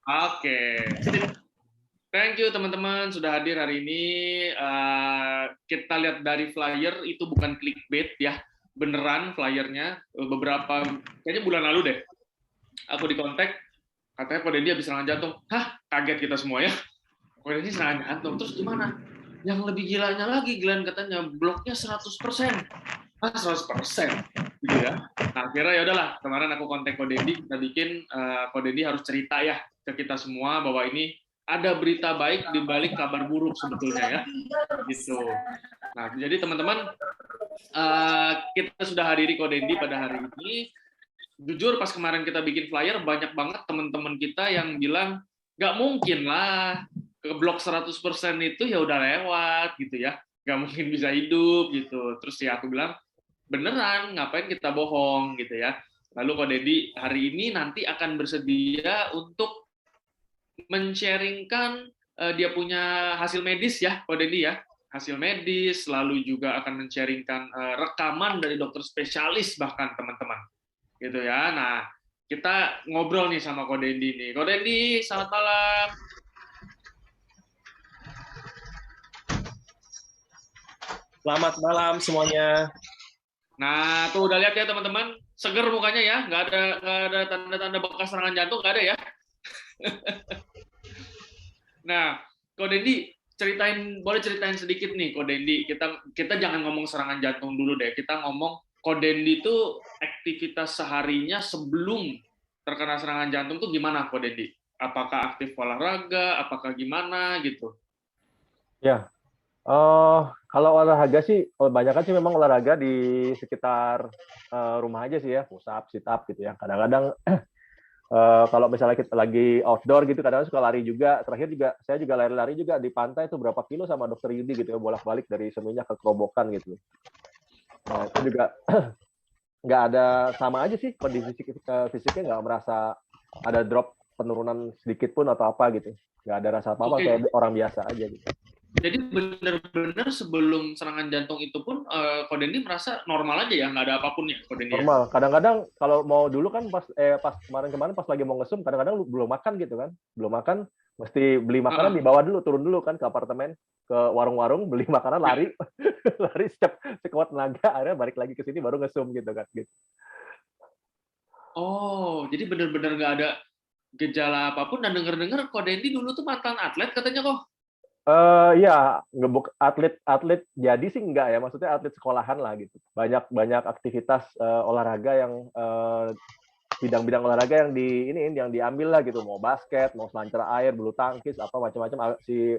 Oke. Thank you teman-teman sudah hadir hari ini. Kita lihat dari flyer itu bukan clickbait ya, beneran flyernya. Beberapa kayaknya bulan lalu deh, aku dikontak, katanya Ko Deddy habis serangan jantung. Hah, kaget kita semua ya. Ko Deddy serangan jantung, terus gimana? Yang lebih gilanya lagi, Glenn katanya bloknya 100%. Ah, 100%, gitu ya. Nah, akhirnya ya udahlah, kemarin aku kontak Ko Deddy, kita bikin Ko Deddy harus cerita ya ke kita semua bahwa ini ada berita baik di balik kabar buruk sebetulnya ya, gitu. Nah, jadi teman-teman, kita sudah hadiri Ko Deddy pada hari ini. Jujur pas kemarin kita bikin flyer, banyak banget teman-teman kita yang bilang, nggak mungkin lah, ke blok 100% itu ya udah lewat gitu ya, nggak mungkin bisa hidup gitu. Terus ya aku bilang, beneran, ngapain kita bohong gitu ya. Lalu Ko Deddy hari ini nanti akan bersedia untuk men-sharingkan dia punya hasil medis ya, Ko Deddy ya, hasil medis, lalu juga akan men-sharingkan rekaman dari dokter spesialis bahkan teman-teman, gitu ya. Nah, kita ngobrol nih sama Ko Deddy nih. Ko Deddy, selamat malam. Selamat malam semuanya. Nah, tuh udah lihat ya teman-teman, seger mukanya ya, nggak ada tanda-tanda bekas serangan jantung, nggak ada ya. Nah, Ko Dendi boleh ceritain sedikit nih Ko Dendi. Kita jangan ngomong serangan jantung dulu deh. Kita ngomong Ko Dendi itu aktivitas seharinya sebelum terkena serangan jantung tuh gimana Ko Dendi? Apakah aktif olahraga, apakah gimana gitu? Ya, kalau olahraga sih, kebanyakan sih memang olahraga di sekitar rumah aja sih ya, push up, sit up gitu ya. Kadang-kadang kalau misalnya kita lagi outdoor gitu, kadang-kadang suka lari juga. Terakhir juga saya juga lari-lari juga di pantai itu berapa kilo sama dokter Yudi gitu ya, bolak-balik dari Seminyak ke Kerobokan gitu. Nah itu juga nggak ada, sama aja sih kondisi fisiknya, nggak merasa ada drop penurunan sedikit pun atau apa gitu. Nggak ada rasa apa-apa, Oke, kayak orang biasa aja gitu. jadi benar-benar sebelum serangan jantung itu pun Ko Dendi merasa normal aja ya, nggak ada apapun ya Ko Dendi ya? Normal. Kadang-kadang kalau mau dulu kan pas kemarin-kemarin pas lagi mau ngesum, kadang-kadang lu belum makan gitu kan. Belum makan, mesti beli makanan, Uh, dibawa dulu, turun dulu kan ke apartemen, ke warung-warung, beli makanan, ya. lari, lari sekuat tenaga, akhirnya balik lagi ke sini baru ngesum gitu kan. Gitu. Oh, jadi benar-benar nggak ada gejala apapun dan denger-dengar Ko Dendi dulu tuh mantan atlet katanya kok. Ya, ngebuk atlet jadi sih enggak ya, maksudnya atlet sekolahan lah gitu. Banyak banyak aktivitas olahraga yang bidang-bidang olahraga yang diambil lah gitu, mau basket, mau selancar air, bulu tangkis, apa macam-macam. Si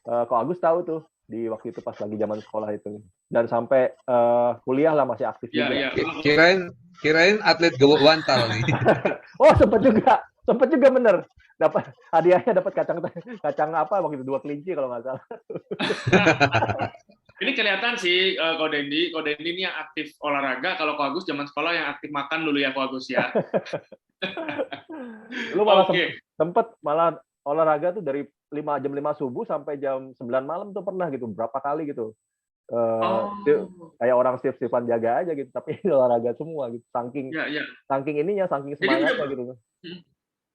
Ko Agus tahu tuh di waktu itu pas lagi zaman sekolah itu, dan sampai kuliah lah masih aktif Ya, juga. ya. Kirain kirain atlet gawok wantal nih. Oh, sempat juga bener, dapat hadiahnya, dapat kacang kacang apa waktu itu, 2 kelinci kalau nggak salah. Ini kelihatan sih Ko Dendi ini yang aktif olahraga. Kalau Ko Agus zaman sekolah yang aktif makan dulu ya Ko Agus ya. Lu malah Oke. sempet malah olahraga tuh dari jam 5 subuh sampai jam 9 malam tuh pernah gitu, berapa kali gitu. Oh, Kayak orang sip-sipan jaga aja gitu, tapi ini olahraga semua gitu, saking ya, ya. saking ininya, saking Jadi benar semangatnya gitu.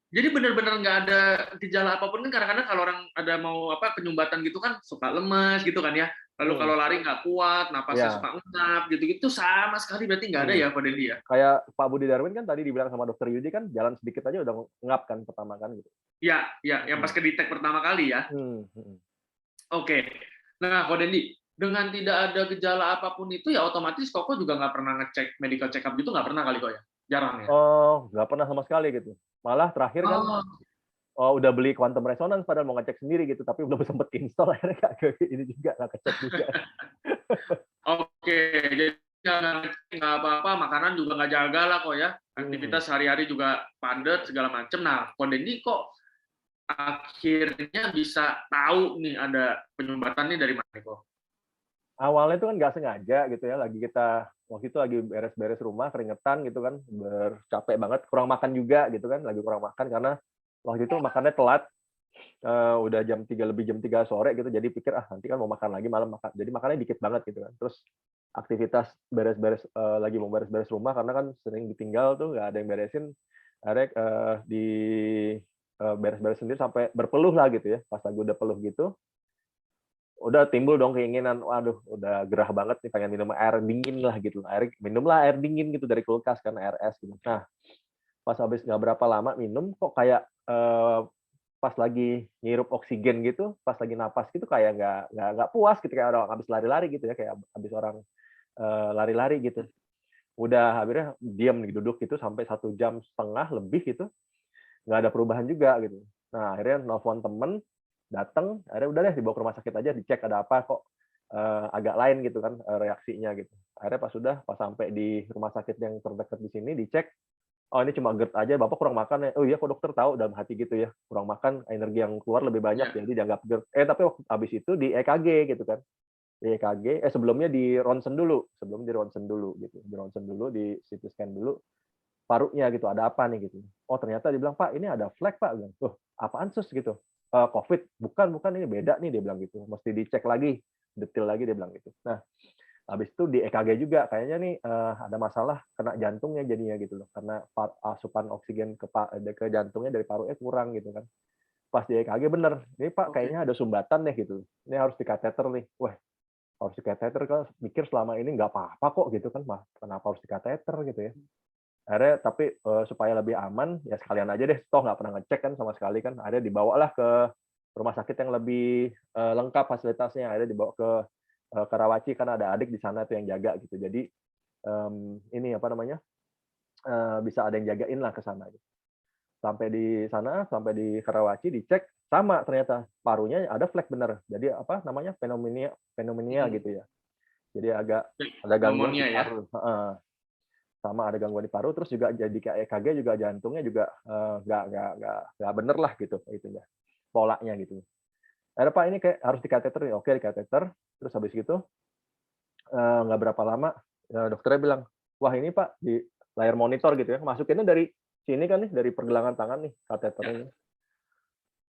jadi benar-benar nggak ada gejala apapun kan, kadang-kadang kalau orang ada mau apa penyumbatan gitu kan suka lemes gitu kan ya. Lalu Hmm, kalau lari nggak kuat, napasnya ya. suka ngap gitu-gitu, sama sekali berarti nggak ada Hmm. ya Ko Dendi ya. Kayak Pak Budi Darwin kan tadi dibilang sama dokter Yudi kan, jalan sedikit aja udah ngap kan pertama kan gitu. Ya, ya, yang Hmm. pas kedetek pertama kali ya. Hmm. Hmm. Oke. Nah, Ko Dendi, dengan tidak ada gejala apapun itu ya otomatis Koko juga nggak pernah ngecek medical check up gitu, nggak pernah kali kok ya? Jarang ya? Oh, nggak pernah sama sekali gitu. Malah terakhir kan, Oh, udah beli quantum resonance padahal mau ngecek sendiri gitu, tapi belum sempet install, akhirnya nggak ini juga, nggak kecek juga. oke. Jadi nggak apa-apa, makanan juga nggak jaga lah kok ya. Hmm. Aktivitas sehari-hari juga padat segala macam. Nah, Ko Dendi kok akhirnya bisa tahu nih ada penyumbatan nih dari mana kok? Awalnya itu kan nggak sengaja gitu ya, waktu itu lagi beres-beres rumah, keringetan gitu kan, bercapek banget, kurang makan juga gitu kan, lagi kurang makan karena waktu itu makannya telat, udah jam 3 sore gitu, jadi pikir nanti kan mau makan lagi malam, makan jadi makannya dikit banget gitu kan. Terus aktivitas beres-beres, lagi mau beres-beres rumah karena kan sering ditinggal tuh, nggak ada yang beresin, akhirnya beres-beres sendiri sampai berpeluh lah gitu ya. Pas lagi udah peluh gitu, udah timbul dong keinginan, waduh udah gerah banget nih pengen minum air dingin lah gitu. Minumlah air dingin gitu dari kulkas kan, air es gitu. Nah, pas habis nggak berapa lama minum kok kayak pas lagi ngirup oksigen gitu, pas lagi napas gitu kayak nggak puas gitu, kayak orang habis lari-lari gitu ya, kayak habis orang lari-lari gitu. Udah akhirnya diam nih, duduk gitu sampai 1,5 jam lebih gitu, nggak ada perubahan juga gitu. Nah akhirnya nelfon temen, datang, akhirnya udah deh dibawa ke rumah sakit aja, dicek ada apa kok agak lain gitu kan reaksinya gitu. Akhirnya pas sampai di rumah sakit yang terdekat di sini dicek, oh ini cuma GERD aja, Bapak kurang makan ya. Oh iya kok dokter tahu, dalam hati gitu ya, kurang makan, energi yang keluar lebih banyak, jadi dianggap GERD. Tapi waktu habis itu di EKG gitu kan, di EKG, sebelumnya di ronsen dulu, gitu, di ronsen dulu, di CT scan dulu, parunya gitu, ada apa nih gitu. Oh ternyata dibilang, Pak ini ada flek Pak, bilang, apaan sus gitu, COVID, bukan ini beda nih, dia bilang gitu, mesti dicek lagi, detail lagi dia bilang gitu. Nah habis itu di EKG juga kayaknya nih ada masalah kena jantungnya jadinya gitu loh, karena asupan oksigen ke jantungnya dari parunya kurang gitu kan. Pas di EKG bener, ini Pak kayaknya ada sumbatan deh gitu, ini harus dikateter nih. Wah harus dikateter kan, mikir selama ini nggak apa-apa kok gitu kan, kenapa harus dikateter gitu ya. Akhirnya tapi supaya lebih aman ya sekalian aja deh, toh nggak pernah ngecek kan sama sekali kan, akhirnya dibawalah ke rumah sakit yang lebih lengkap fasilitasnya, akhirnya dibawa ke Karawaci, kan ada adik di sana tuh yang jaga gitu. Jadi ini apa namanya, bisa ada yang jagain lah ke sana gitu. Sampai di sana, sampai di Karawaci dicek sama ternyata parunya ada flek bener. Jadi apa namanya, pneumonia gitu ya. Jadi agak ada gangguan di Pneumonia ya. paru. Sama ada gangguan di paru, terus juga jadi kayak EKG juga jantungnya juga nggak bener lah gitu itunya, polanya gitu. Akhirnya Pak ini kayak harus dikateter nih, oke dikateter, terus habis gitu nggak berapa lama dokternya bilang, wah ini Pak di layar monitor gitu ya, masukinnya dari sini kan nih, dari pergelangan tangan nih kateternya,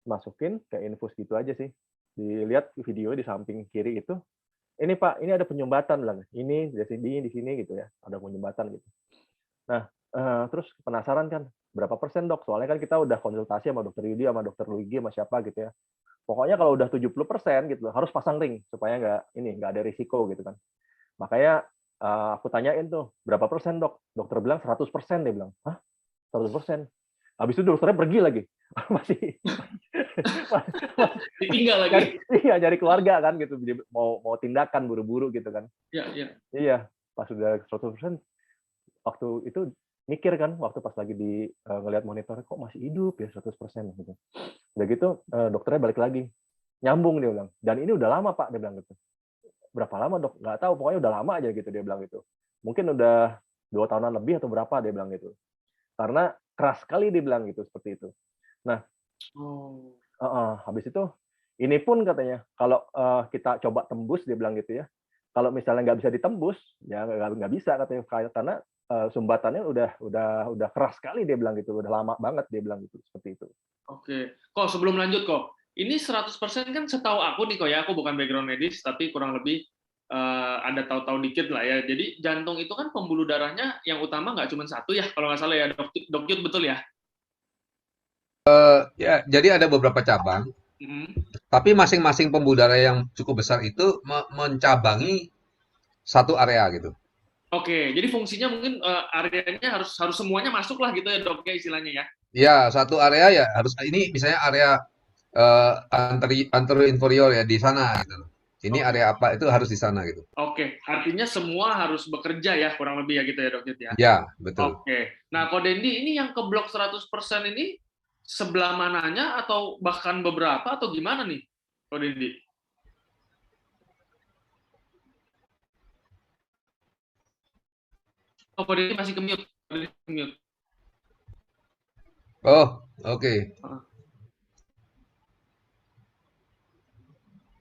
masukin kayak infus gitu aja sih. Dilihat video di samping kiri itu, ini Pak ini ada penyumbatan bilang, ini di sini gitu ya, ada penyumbatan gitu. Nah terus penasaran kan, berapa persen dok? Soalnya kan kita udah konsultasi sama dokter Yudi, sama dokter Luigi, sama siapa gitu ya. Pokoknya kalau udah 70% gitu harus pasang ring supaya nggak ada risiko gitu kan. Makanya aku tanyain tuh, berapa persen dok? Dokter bilang 100%, dia bilang. Hah? 100%? Habis itu dokternya pergi lagi. masih ditinggal lagi. Iya, nyari keluarga kan gitu. Mau tindakan buru-buru gitu kan. Iya, pas udah 100%, waktu itu mikir kan, waktu pas lagi ngelihat monitor, kok masih hidup ya 100% gitu. Udah gitu dokternya balik lagi, nyambung dia bilang, dan ini udah lama Pak, dia bilang gitu. Berapa lama dok? Nggak tahu, pokoknya udah lama aja gitu dia bilang gitu. Mungkin udah 2 tahunan lebih atau berapa dia bilang gitu. Karena keras sekali dia bilang gitu, seperti itu. Nah, habis itu ini pun katanya kalau kita coba tembus, dia bilang gitu ya. Kalau misalnya nggak bisa ditembus, ya nggak bisa katanya, karena sumbatannya udah keras sekali dia bilang gitu, udah lama banget dia bilang gitu, seperti itu. Oke, kok sebelum lanjut kok, ini 100% kan setahu aku nih kok ya, aku bukan background medis, tapi kurang lebih ada tahu-tahu dikit lah ya. Jadi jantung itu kan pembuluh darahnya yang utama nggak cuma satu ya, kalau nggak salah ya Dok Yud, betul ya? Ya, jadi ada beberapa cabang, tapi masing-masing pembuluh darah yang cukup besar itu mencabangi satu area gitu. Oke, jadi fungsinya mungkin areanya harus semuanya masuk lah gitu ya dok ya istilahnya ya? Ya, satu area ya harus, ini misalnya area anterior inferior ya di sana gitu. Ini area apa itu harus di sana gitu. Oke, artinya semua harus bekerja ya kurang lebih ya gitu ya dok ya? Ya, betul. Oke, nah Ko Dendi ini yang keblok 100% ini sebelah mananya atau bahkan beberapa atau gimana nih Ko Dendi? Oh, Ko Dendi masih ke-mute. Oh, oke.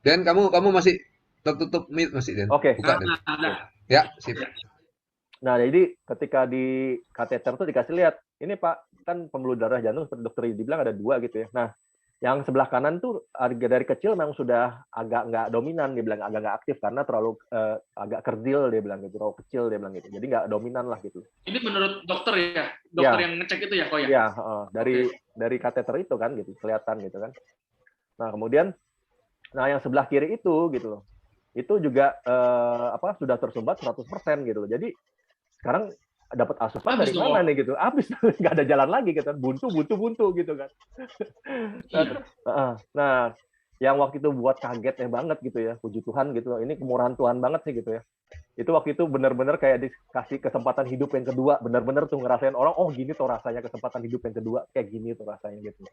Dan kamu masih tertutup mute masih Dan. Oke. Buka Dan. Ya, sip. Nah, jadi ketika di kateter tuh dikasih lihat, ini Pak, kan pembuluh darah jantung seperti dokter dibilang ada 2 gitu ya. Nah, yang sebelah kanan tuh dari kecil memang sudah agak nggak dominan, dia bilang agak nggak aktif karena terlalu agak kerdil, dia bilang gitu, terlalu kecil dia bilang gitu. Jadi nggak dominan lah gitu. Ini menurut dokter ya? Dokter yang ngecek itu ya kok ya? Iya, dari dari kateter itu kan gitu, kelihatan gitu kan. Nah, kemudian yang sebelah kiri itu gitu loh. Itu juga sudah tersumbat 100% gitu loh. Jadi sekarang dapat asupan dari mana nih gitu? Habis, nggak ada jalan lagi gitu. Buntu gitu kan. Nah, yang waktu itu buat kagetnya banget gitu ya, puji Tuhan gitu. Ini kemurahan Tuhan banget sih gitu ya. Itu waktu itu benar-benar kayak dikasih kesempatan hidup yang kedua, benar-benar tuh ngerasain orang, oh gini tuh rasanya kesempatan hidup yang kedua, kayak gini tuh rasanya gitu.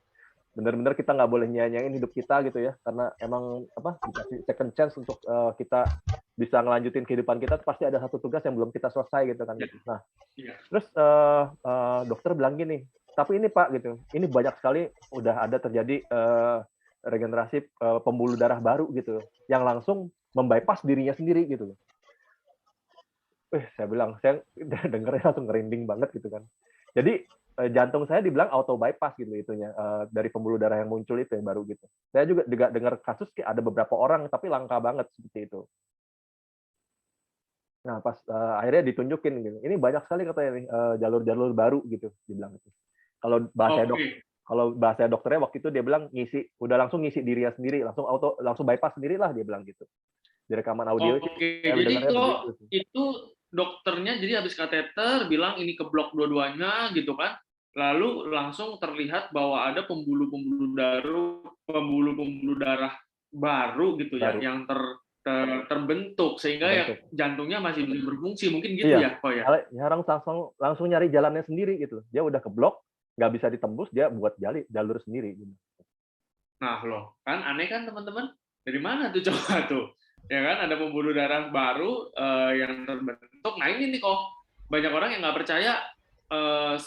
Benar-benar kita nggak boleh nyanyain hidup kita gitu ya, karena emang dikasih second chance untuk kita bisa ngelanjutin kehidupan kita, pasti ada satu tugas yang belum kita selesai gitu kan. Nah, terus dokter bilang gini, tapi ini Pak gitu, ini banyak sekali udah ada terjadi regenerasi pembuluh darah baru gitu, yang langsung membypass dirinya sendiri gitu loh. Saya bilang, saya dengernya langsung ngerinding banget gitu kan. Jadi jantung saya dibilang auto bypass gitu itunya dari pembuluh darah yang muncul itu yang baru gitu. Saya juga dengar kasus ada beberapa orang tapi langka banget seperti itu. Nah pas akhirnya ditunjukin gitu. Ini banyak sekali katanya nih jalur-jalur baru gitu dibilang itu. Kalau bahasa dokternya waktu itu dia bilang udah langsung ngisi dirinya sendiri, langsung bypass sendirilah dia bilang gitu. Di rekaman audio jadi itu dokternya jadi habis kateter bilang ini keblok dua-duanya gitu kan. Lalu langsung terlihat bahwa ada pembuluh-pembuluh darah baru gitu ya yang terbentuk sehingga ya jantungnya masih bisa berfungsi mungkin gitu ya kok ya. Langsung nyari jalannya sendiri gitu. Dia udah keblok, nggak bisa ditembus, dia buat jalur sendiri gitu. Nah loh, kan aneh kan teman-teman? Dari mana tuh coba tuh? Ya kan ada pembuluh darah baru yang terbentuk. Nah ini nih kok banyak orang yang nggak percaya 100%,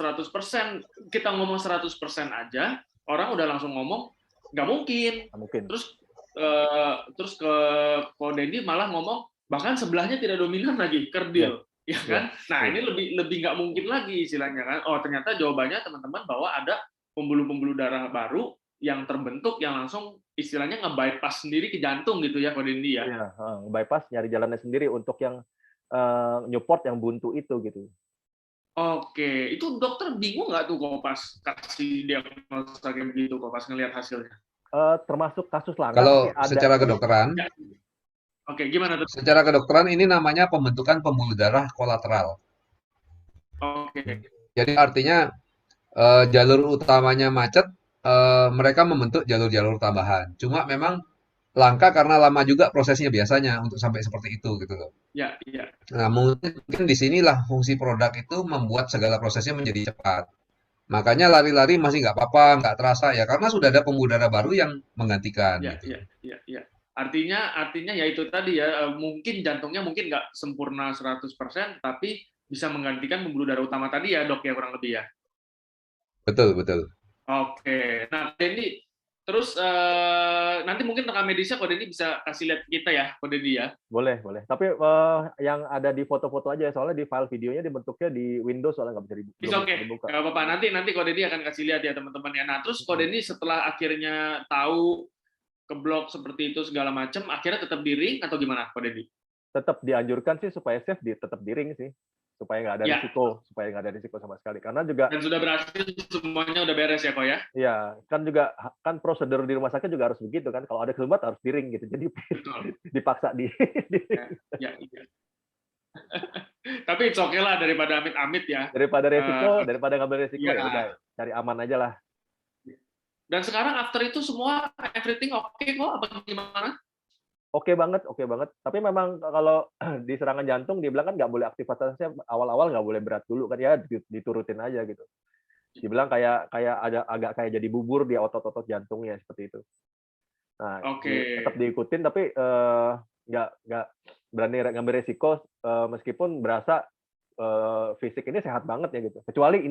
kita ngomong 100% aja, orang udah langsung ngomong nggak mungkin. Terus ke Dendi malah ngomong bahkan sebelahnya tidak dominan lagi, kerdil, ya kan? Nah ini lebih nggak mungkin lagi istilahnya kan. Oh ternyata jawabannya teman-teman bahwa ada pembuluh-pembuluh darah baru yang terbentuk yang langsung istilahnya nge-bypass sendiri ke jantung gitu ya Ko Dendi ya. Iya, bypass nyari jalannya sendiri untuk yang nyupport yang buntu itu gitu. Oke, itu dokter bingung nggak tuh kok pas kasih diagnosa kayak begitu kok pas ngelihat hasilnya? Termasuk kasus langka. Kalau secara kedokteran, oke, gimana tuh? Secara kedokteran ini namanya pembentukan pembuluh darah kolateral. Oke. Jadi artinya jalur utamanya macet, mereka membentuk jalur-jalur tambahan. Cuma memang langka karena lama juga prosesnya biasanya untuk sampai seperti itu gitu loh. Ya, iya. Nah, mungkin di sinilah fungsi produk itu membuat segala prosesnya menjadi cepat. Makanya lari-lari masih nggak apa-apa, nggak terasa ya, karena sudah ada pembuluh darah baru yang menggantikan. Ya, gitu. ya. Artinya ya itu tadi ya, mungkin jantungnya mungkin nggak sempurna 100%, tapi bisa menggantikan pembuluh darah utama tadi ya dok ya kurang lebih ya. Betul, betul. Oke, nah Dendi, terus nanti mungkin rekam medisnya Ko Dendi bisa kasih lihat kita ya, Ko Dendi ya. Boleh. Tapi yang ada di foto-foto aja, soalnya di file videonya dibentuknya di Windows, soalnya nggak bisa dibuka. Oke, nggak apa-apa. Nanti Ko Dendi akan kasih lihat ya teman-teman ya. Nah, terus Ko Dendi setelah akhirnya tahu keblok seperti itu segala macam, akhirnya tetap di ring atau gimana Ko Dendi? Tetap dianjurkan sih supaya safe, tetap di ring sih. Supaya nggak ada risiko sama sekali. Karena juga dan sudah berhasil, semuanya udah beres ya kok ya? Iya, kan prosedur di rumah sakit juga harus begitu kan. Kalau ada kelubat harus di ring gitu. Jadi dipaksa di. Ya. Tapi it's okay lah daripada amit-amit ya. Daripada ngambil resiko ya udah cari aman aja lah. Dan sekarang after itu semua everything oke kok apa gimana? Oke banget. Tapi memang kalau di serangan jantung dia bilang kan nggak boleh aktivitasnya awal-awal nggak boleh berat dulu kan ya, diturutin aja gitu. Dibilang kayak ada agak kayak jadi bubur di otot-otot jantungnya seperti itu. Nah, tetap diikutin tapi nggak berani ngambil resiko meskipun berasa fisik ini sehat banget ya gitu. Kecuali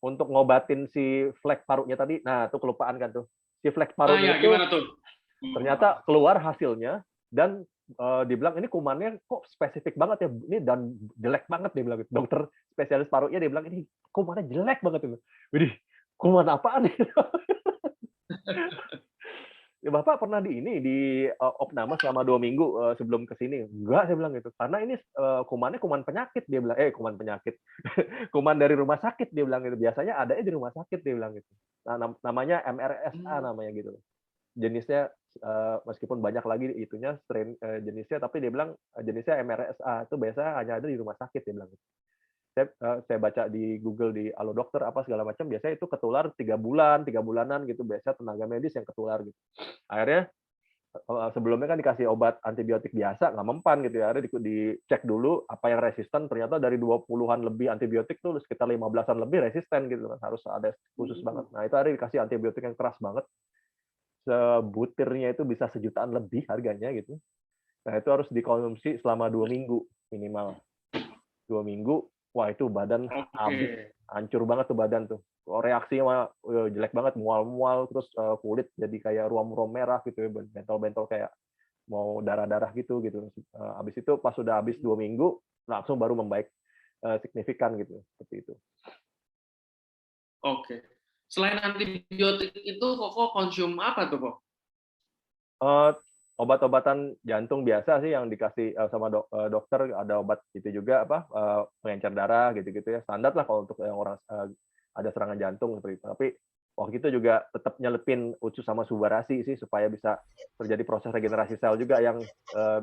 untuk ngobatin si flek parunya tadi. Nah, itu kelupaan kan tuh. Si flek parunya itu gimana tuh? Ternyata keluar hasilnya dan dibilang ini kumannya kok spesifik banget ya, ini dan jelek banget dia bilang. Dokter spesialis parunya dia bilang ini kumannya jelek banget itu. Widih, kuman apaan nih? ya Bapak pernah di opname selama 2 minggu sebelum ke sini? Enggak, saya bilang gitu. Karena ini kumannya kuman penyakit, dia bilang. Kuman penyakit. Kuman dari rumah sakit, dia bilang gitu. Biasanya ada di rumah sakit, dia bilang gitu. Nah, namanya MRSA Hmm. namanya gitu. Jenisnya meskipun banyak lagi itunya strain jenisnya, tapi dia bilang jenisnya MRSA itu biasa hanya ada di rumah sakit, dia bilang gitu. Saya baca di Google di Halo Dokter apa segala macam, biasanya itu ketular 3 bulan, 3 bulanan gitu, biasa tenaga medis yang ketular gitu. Akhirnya sebelumnya kan dikasih obat antibiotik biasa, nggak mempan gitu ya. Akhirnya dicek dulu apa yang resisten, ternyata dari 20-an lebih antibiotik tuh sekitar 15-an lebih resisten gitu kan. Harus ada khusus banget. Nah, itu akhirnya dikasih antibiotik yang keras banget. Sebutirnya itu bisa sejutaan lebih harganya gitu. Nah, itu harus dikonsumsi selama 2 minggu minimal. 2 minggu, wah itu badan habis, Oke. hancur banget tuh badan tuh. Reaksinya jelek banget, mual-mual, terus kulit jadi kayak ruam-ruam merah gitu ya, bentol-bentol kayak mau darah-darah gitu gitu. Habis itu pas sudah habis 2 minggu, langsung baru membaik signifikan gitu, seperti itu. Oke. Selain antibiotik itu Koko konsum apa tuh kok? Obat-obatan jantung biasa sih yang dikasih sama dokter, ada obat itu juga apa pengencer darah gitu-gitu ya, standar lah kalau untuk yang orang ada serangan jantung seperti itu. Tapi waktu itu juga tetap nyelepin usus sama subarasi sih supaya bisa terjadi proses regenerasi sel juga yang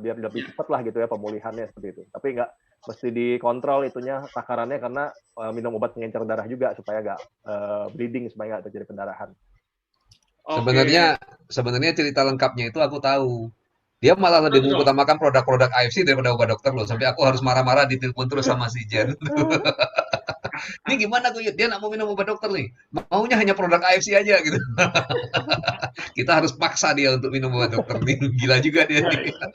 biar lebih cepat lah gitu ya pemulihannya seperti itu. Tapi nggak mesti dikontrol itunya takarannya karena minum obat pengencer darah juga supaya nggak bleeding, supaya nggak terjadi pendarahan. Sebenarnya Oke. sebenarnya cerita lengkapnya itu aku tahu. Dia malah lebih Nanti dong. mengutamakan produk-produk AFC daripada obat dokter loh. Sampai aku harus marah-marah di telepon terus sama si Jen. Ini gimana tuh? Dia nggak mau minum obat dokter nih. Maunya hanya produk AFC aja gitu. Kita harus paksa dia untuk minum obat dokter nih. Gila juga dia Ya, nih. ya.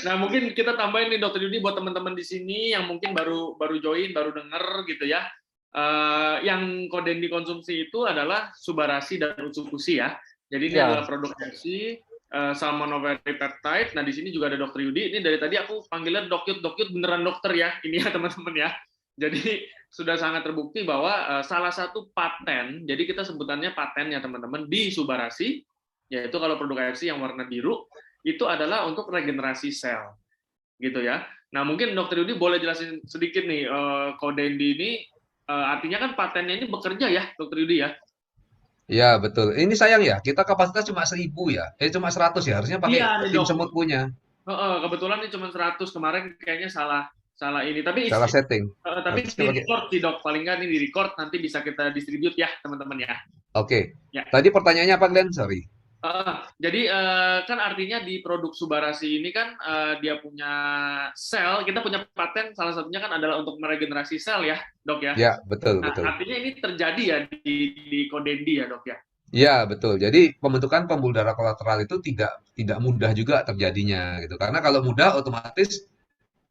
Nah, mungkin kita tambahin nih Dokter Yudi buat teman-teman di sini yang mungkin baru baru join, baru denger gitu ya. Yang Koden dikonsumsi itu adalah Subarasi dan Utsukushi ya. Jadi ini adalah Ya, produk AFC, Salmonoveri Peptide. Nah, di sini juga ada Dokter Yudi. Ini dari tadi aku panggilnya Dokyut beneran dokter ya. Ini ya teman-teman ya. Jadi sudah sangat terbukti bahwa salah satu paten, jadi kita sebutannya paten ya teman-teman, di Subarasi, yaitu kalau produk AFC yang warna biru, itu adalah untuk regenerasi sel, gitu ya. Nah, mungkin Dokter Yudi boleh jelasin sedikit nih, Codendi ini artinya kan patennya ini bekerja ya, Dokter Yudi ya? Ya betul. Ini sayang ya. Kita kapasitas cuma 1.000 ya. Cuma 100 ya. Harusnya pakai Iya nih tim dok, semut punya. kebetulan ini cuma 100 kemarin kayaknya salah salah ini, tapi Salah setting. tapi Harusnya di pakai. record sih dok, paling nggak ini di record nanti bisa kita distribute ya teman-teman ya. Oke. Ya. Tadi pertanyaannya apa, Glenn? Sorry. Jadi kan artinya di produk Subarasi ini kan dia punya sel, kita punya paten salah satunya kan adalah untuk meregenerasi sel ya, dok ya. Ya, betul, Nah, betul. artinya ini terjadi ya di Kodendi ya, dok ya. Ya, betul. Jadi pembentukan pembuluh darah kolateral itu tidak tidak mudah juga terjadinya gitu. Karena kalau mudah otomatis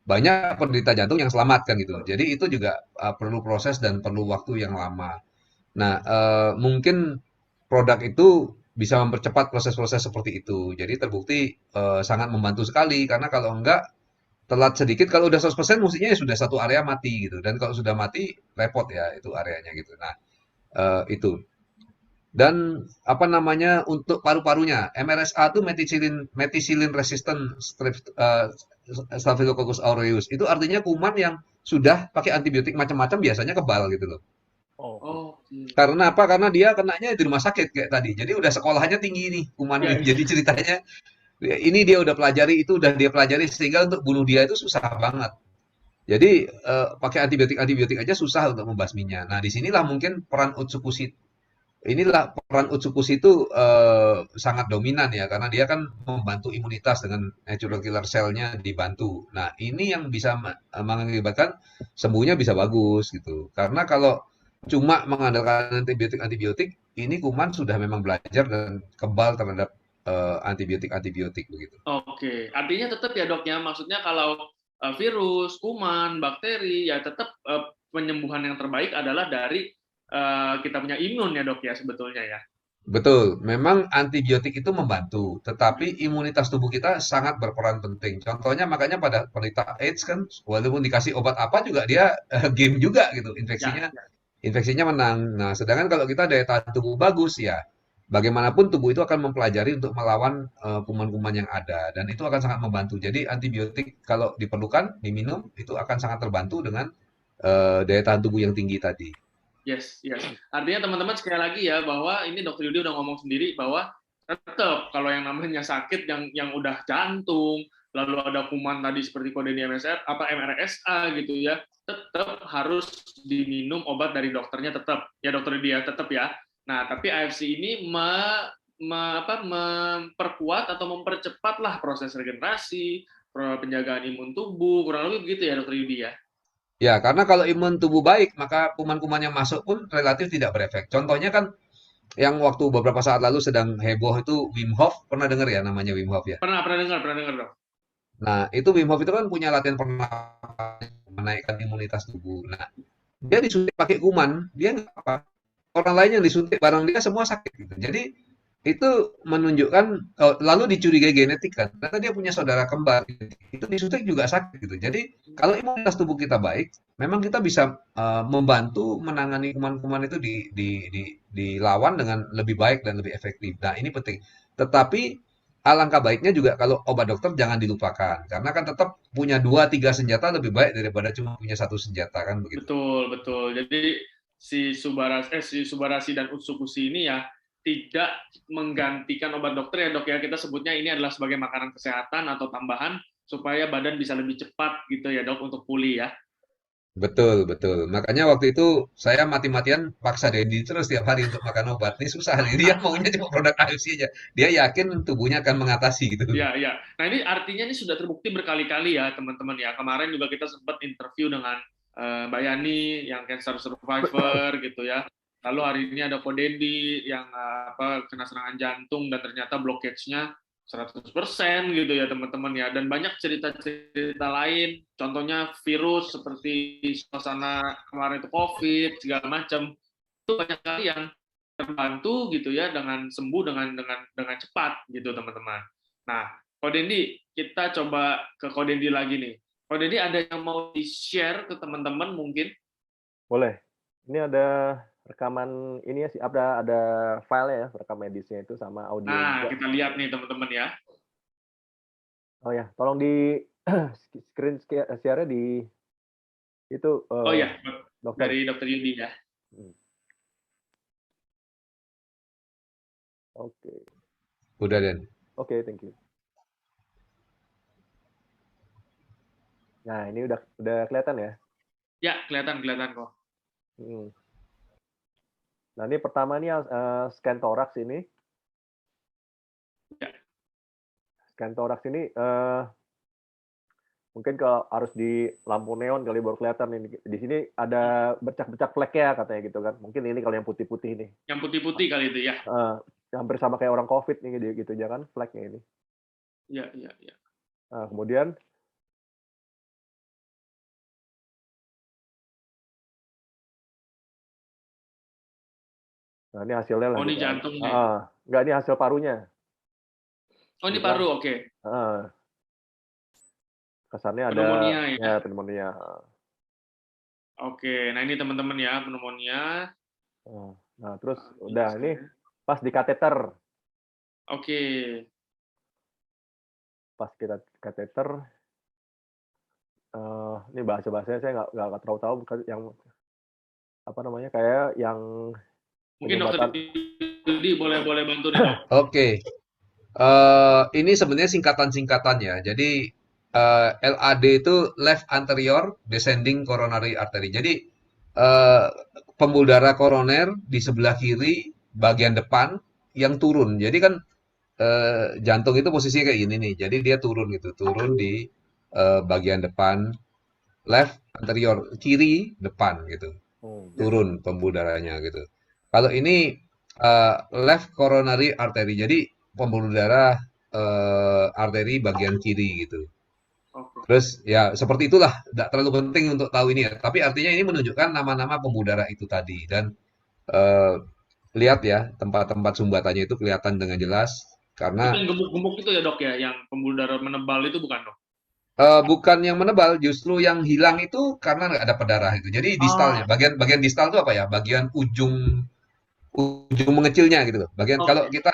banyak penderita jantung yang selamat kan gitu. Jadi itu juga perlu proses dan perlu waktu yang lama. Nah, mungkin produk itu bisa mempercepat proses-proses seperti itu. Jadi terbukti sangat membantu sekali karena kalau enggak telat sedikit kalau udah 100% mestinya ya sudah satu area mati gitu. Dan kalau sudah mati repot ya itu areanya gitu. Nah, itu. Dan apa namanya untuk paru-parunya, MRSA itu methicillin resistant Staphylococcus aureus. Itu artinya kuman yang sudah pakai antibiotik macam-macam biasanya kebal gitu loh. oh, oke. Oh, Karena apa? Karena dia kenanya di rumah sakit kayak tadi. Jadi udah sekolahnya tinggi nih kuman ya, ini. ya. Jadi ceritanya ini dia udah pelajari, itu udah dia pelajari sehingga untuk bunuh dia itu susah banget. Jadi pakai antibiotik aja susah untuk membasminya. Nah, disinilah mungkin peran Utsukushi. Inilah peran Utsukushi itu sangat dominan ya karena dia kan membantu imunitas dengan natural killer cell-nya dibantu. Nah, ini yang bisa mengakibatkan sembuhnya bisa bagus gitu. Karena kalau cuma mengandalkan antibiotik-antibiotik, ini kuman sudah memang belajar dan kebal terhadap antibiotik-antibiotik begitu. Oke, artinya tetap ya dok ya. Maksudnya kalau virus, kuman, bakteri, ya tetap penyembuhan yang terbaik adalah dari kita punya imun ya dok ya sebetulnya ya. Betul, memang antibiotik itu membantu, tetapi imunitas tubuh kita sangat berperan penting. Contohnya makanya pada penderita AIDS kan, walaupun dikasih obat apa juga dia game juga gitu, Ya, infeksinya ya. infeksinya menang. Nah, sedangkan kalau kita daya tahan tubuh bagus ya, bagaimanapun tubuh itu akan mempelajari untuk melawan kuman-kuman yang ada dan itu akan sangat membantu. Jadi antibiotik kalau diperlukan diminum itu akan sangat terbantu dengan daya tahan tubuh yang tinggi tadi. Yes, yes. Artinya teman-teman sekali lagi ya bahwa ini Dokter Yudi udah ngomong sendiri bahwa tetap kalau yang namanya sakit yang udah jantung, lalu ada kuman tadi seperti kode di MSR apa MRSA gitu ya, tetap harus diminum obat dari dokternya tetap ya Dokter Yudi ya tetap ya. Nah tapi AFC ini memperkuat atau mempercepatlah proses regenerasi, penjagaan imun tubuh, kurang lebih begitu ya Dokter Yudi ya. Ya, karena kalau imun tubuh baik, maka kuman-kuman yang masuk pun relatif tidak berefek. Contohnya kan yang waktu beberapa saat lalu sedang heboh itu Wim Hof, pernah dengar ya namanya Wim Hof ya? Pernah dengar dong. Nah, itu Wim Hof itu kan punya latihan pernapasan menaikkan imunitas tubuh. Nah, dia disuntik pakai kuman, dia nggak apa. Orang lain yang disuntik barang dia semua sakit gitu. Jadi itu menunjukkan lalu dicurigai genetik kan. Ternyata dia punya saudara kembar gitu. Itu disuntik juga sakit gitu. Jadi kalau imunitas tubuh kita baik, memang kita bisa membantu menangani kuman-kuman itu dilawan dengan lebih baik dan lebih efektif. Nah, ini penting. Tetapi alangkah baiknya juga kalau obat dokter jangan dilupakan karena kan tetap punya 2 3 senjata lebih baik daripada cuma punya satu senjata kan begitu. Betul, betul. Jadi si Subarasi dan Utsukushi ini ya tidak menggantikan obat dokter ya dok ya, kita sebutnya ini adalah sebagai makanan kesehatan atau tambahan supaya badan bisa lebih cepat gitu ya dok untuk pulih ya. Betul, betul. Makanya waktu itu saya mati-matian paksa Dedi terus tiap hari untuk makan obat. Ini susah nih, dia maunya cuma produk AFC aja. Dia yakin tubuhnya akan mengatasi gitu. Iya, iya. Nah ini artinya ini sudah terbukti berkali-kali ya teman-teman ya. Kemarin juga kita sempat interview dengan Mbak Yani yang cancer survivor gitu ya. Lalu hari ini ada Kodendi yang kena serangan jantung dan ternyata blockage-nya 100% gitu ya teman-teman ya. Dan banyak cerita-cerita lain, contohnya virus seperti suasana kemarin itu COVID segala macam. Itu banyak kali yang terbantu gitu ya dengan sembuh dengan cepat gitu teman-teman. Nah, Kodendi, kita coba ke Kodendi lagi nih. Kodendi ada yang mau di-share ke teman-teman mungkin? Boleh. Ini ada rekaman ini ya sih, ada file ya, rekam medisnya itu sama audio Nah, juga. kita lihat nih teman-teman ya. Oh ya, tolong di screen share-nya di itu Oh ya, dokter. dari Dokter Yudi ya. Oke. Udah, Den. Oke, thank you. Nah, ini udah kelihatan ya? Ya, kelihatan kok. Nah, ini pertama nih scan thorax ini. Ya. Scan thorax ini mungkin kalau harus di lampu neon kali baru kelihatan ini. Di sini ada bercak-bercak flek-nya katanya gitu kan. Mungkin ini kalau yang putih-putih ini. Yang putih-putih kali itu ya. Hampir sama kayak orang COVID nih gitu aja kan flek-nya ini. Iya. Nah, kemudian ini hasilnya lah. Oh, ini gitu. jantungnya. Enggak, ini hasil parunya. Oh, ini paru, oke. Kesannya ada pneumonia ya. Pneumonia. Oke, nah ini teman-teman ya, pneumonia. Nah, terus udah ini pas di kateter. Oke. Pas kita kateter, ini bahasa-bahasanya saya nggak terlalu tahu, yang apa namanya, kayak yang mungkin Dokter Yudi boleh bantu nih dok. Oke. Ini sebenarnya singkatan-singkatan ya. Jadi LAD itu left anterior descending coronary artery. Jadi pembuluh darah koroner di sebelah kiri bagian depan yang turun. Jadi kan jantung itu posisinya kayak gini nih. Jadi dia turun gitu, turun di bagian depan left anterior kiri depan gitu. Turun pembuluh darahnya gitu. Kalau ini left coronary artery. Jadi pembuluh darah arteri bagian kiri gitu. Terus ya seperti itulah, tidak terlalu penting untuk tahu ini ya. Tapi artinya ini menunjukkan nama-nama pembuluh darah itu tadi dan lihat ya tempat-tempat sumbatannya itu kelihatan dengan jelas karena itu yang gemuk-gemuk itu ya dok ya, yang pembuluh darah menebal itu bukan dok? Bukan yang menebal, justru yang hilang itu karena nggak ada darah itu. Jadi distalnya, bagian distal itu apa ya? Bagian ujung ujung mengecilnya gitu loh. Bagian kalau Oke. kita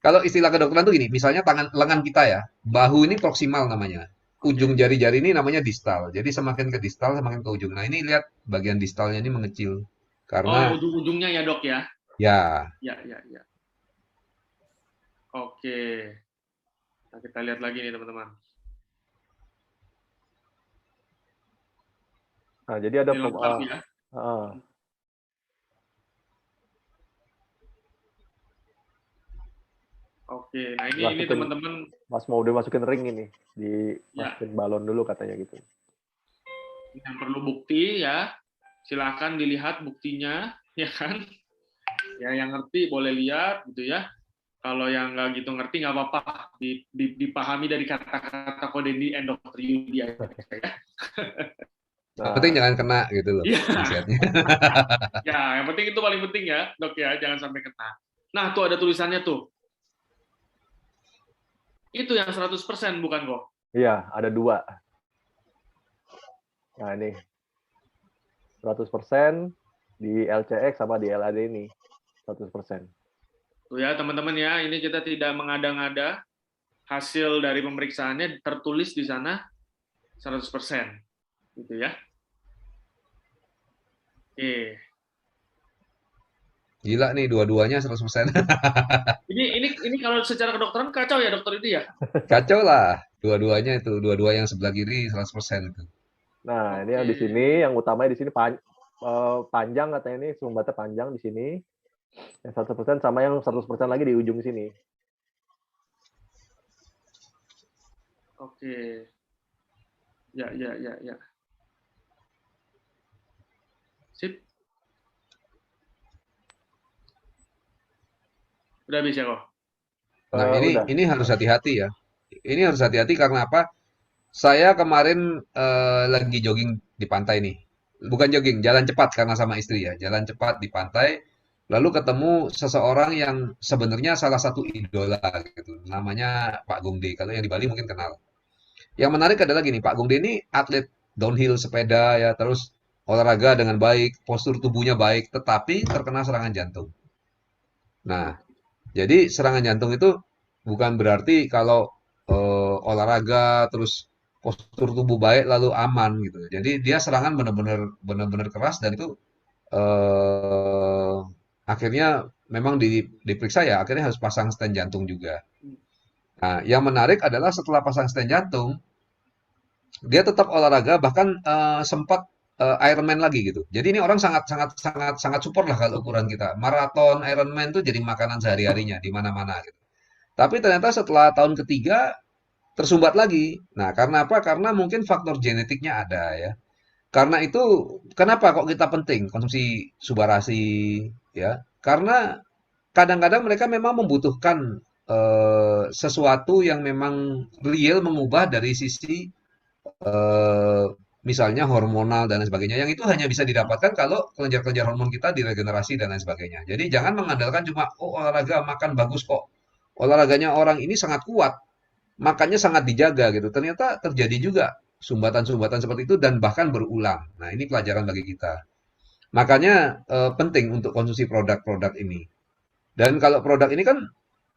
kalau istilah kedokteran tuh gini, misalnya tangan lengan kita ya, bahu ini proksimal namanya. Ujung Oke. jari-jari ini namanya distal. Jadi semakin ke distal semakin ke ujung. Nah, ini lihat bagian distalnya ini mengecil. Oh, yang Karena ujung-ujungnya ya, Dok ya. ya, Ya, ya, ya. Oke. Nah, kita lihat lagi nih, teman-teman. Nah, jadi ada Ini lengkap ya. uh, Oke. Nah, ini masukin teman-teman, Mas mau udah masukin ring ini, ya, dimasukin balon dulu katanya gitu. yang perlu bukti ya. Silakan dilihat buktinya, ya kan? Ya, yang ngerti boleh lihat gitu ya. Kalau yang nggak gitu ngerti nggak apa-apa, dipahami dari kata-kata kode di and Dr. Yudi aja ya. yang penting Nah, jangan kena gitu loh Iya, nasihatnya. ya, yang penting itu paling penting ya, Dok ya, jangan sampai kena. Nah, tuh ada tulisannya tuh. Itu yang 100% bukan kok. iya ada dua. Nah ini 100% di LCX sama di LAD ini 100%. Tuh ya, teman-teman ya, ini kita tidak mengada-ngada. Hasil dari pemeriksaannya tertulis di sana 100%. Gitu ya. Oke. Gila nih dua-duanya 100%. Ini kalau secara kedokteran kacau ya, dokter itu ya. Kacau lah. Dua-duanya itu, dua-dua yang sebelah kiri 100% itu. Nah ini yang di Oke. sini, yang utamanya di sini panjang katanya ini sumbatnya panjang di sini. Yang 100% sama yang 100% lagi di ujung sini. Oke. Ya, ya, ya, ya. Sip. Udah bisa kok. Nah, ini Udah. ini harus hati-hati ya. Ini harus hati-hati karena apa? Saya kemarin lagi jogging di pantai nih. Bukan jogging, jalan cepat karena sama istri ya. Jalan cepat di pantai. Lalu ketemu seseorang yang sebenarnya salah satu idola gitu. Namanya Pak Gungde. Kalau yang di Bali mungkin kenal. Yang menarik adalah gini, Pak Gungde ini atlet downhill sepeda ya, terus olahraga dengan baik, postur tubuhnya baik, tetapi terkena serangan jantung. Nah, Oh, jadi serangan jantung itu bukan berarti kalau olahraga terus postur tubuh baik lalu aman gitu. Jadi dia serangan benar-benar keras dan itu eh, akhirnya memang diperiksa ya, akhirnya harus pasang stent jantung juga. Nah, yang menarik adalah setelah pasang stent jantung, dia tetap olahraga bahkan sempat Ironman lagi gitu. Jadi ini orang sangat sangat sangat sangat support lah kalau ukuran kita. Maraton Ironman tuh jadi makanan sehari-harinya di mana-mana gitu. Tapi ternyata setelah tahun ketiga tersumbat lagi. Nah, karena apa? Karena mungkin faktor genetiknya ada ya. Karena itu kenapa kok kita penting konsumsi subarasi ya? Karena kadang-kadang mereka memang membutuhkan sesuatu yang memang real mengubah dari sisi eh, misalnya hormonal dan lain sebagainya. Yang itu hanya bisa didapatkan kalau kelenjar-kelenjar hormon kita diregenerasi dan lain sebagainya. Jadi jangan mengandalkan cuma oh olahraga makan bagus kok. Olahraganya orang ini sangat kuat, makannya sangat dijaga gitu. Ternyata terjadi juga sumbatan-sumbatan seperti itu dan bahkan berulang. Nah, ini pelajaran bagi kita. Makanya penting untuk konsumsi produk-produk ini. Dan kalau produk ini kan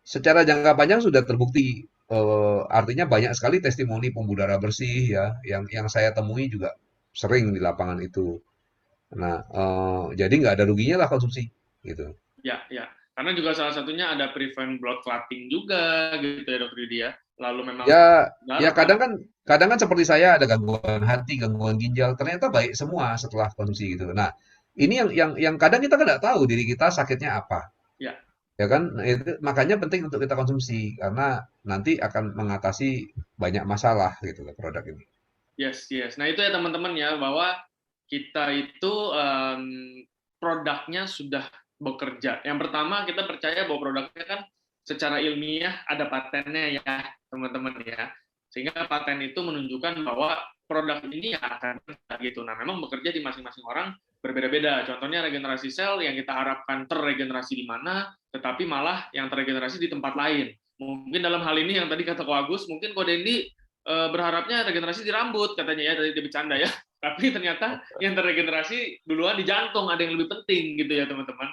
secara jangka panjang sudah terbukti, artinya banyak sekali testimoni pembuluh darah bersih ya, yang saya temui juga sering di lapangan itu. Nah, jadi nggak ada ruginya lah konsumsi, gitu. ya, ya. Karena juga salah satunya ada prevent blood clotting juga gitu ya, Dokter Yudi ya. Lalu memang Ya, ya darah kan. kadang kan seperti saya ada gangguan hati, gangguan ginjal, ternyata baik semua setelah konsumsi gitu. Nah, ini yang kadang kita kan nggak tahu diri kita sakitnya apa, Ya, ya kan? Nah, itu makanya penting untuk kita konsumsi karena nanti akan mengatasi banyak masalah gitu loh produk ini. yes, yes. Nah, itu ya teman-teman ya, bahwa kita itu produknya sudah bekerja. Yang pertama, kita percaya bahwa produknya kan secara ilmiah ada patennya ya, teman-teman ya. Sehingga paten itu menunjukkan bahwa produk ini akan bekerja gitu. Nah, memang bekerja di masing-masing orang berbeda-beda. Contohnya regenerasi sel yang kita harapkan terregenerasi di mana, tetapi malah yang terregenerasi di tempat lain. Mungkin dalam hal ini yang tadi kata Ko Agus, mungkin Ko Dendi berharapnya regenerasi di rambut katanya ya, dari dia bercanda ya. Tapi ternyata yang terregenerasi duluan di jantung, ada yang lebih penting gitu ya teman-teman.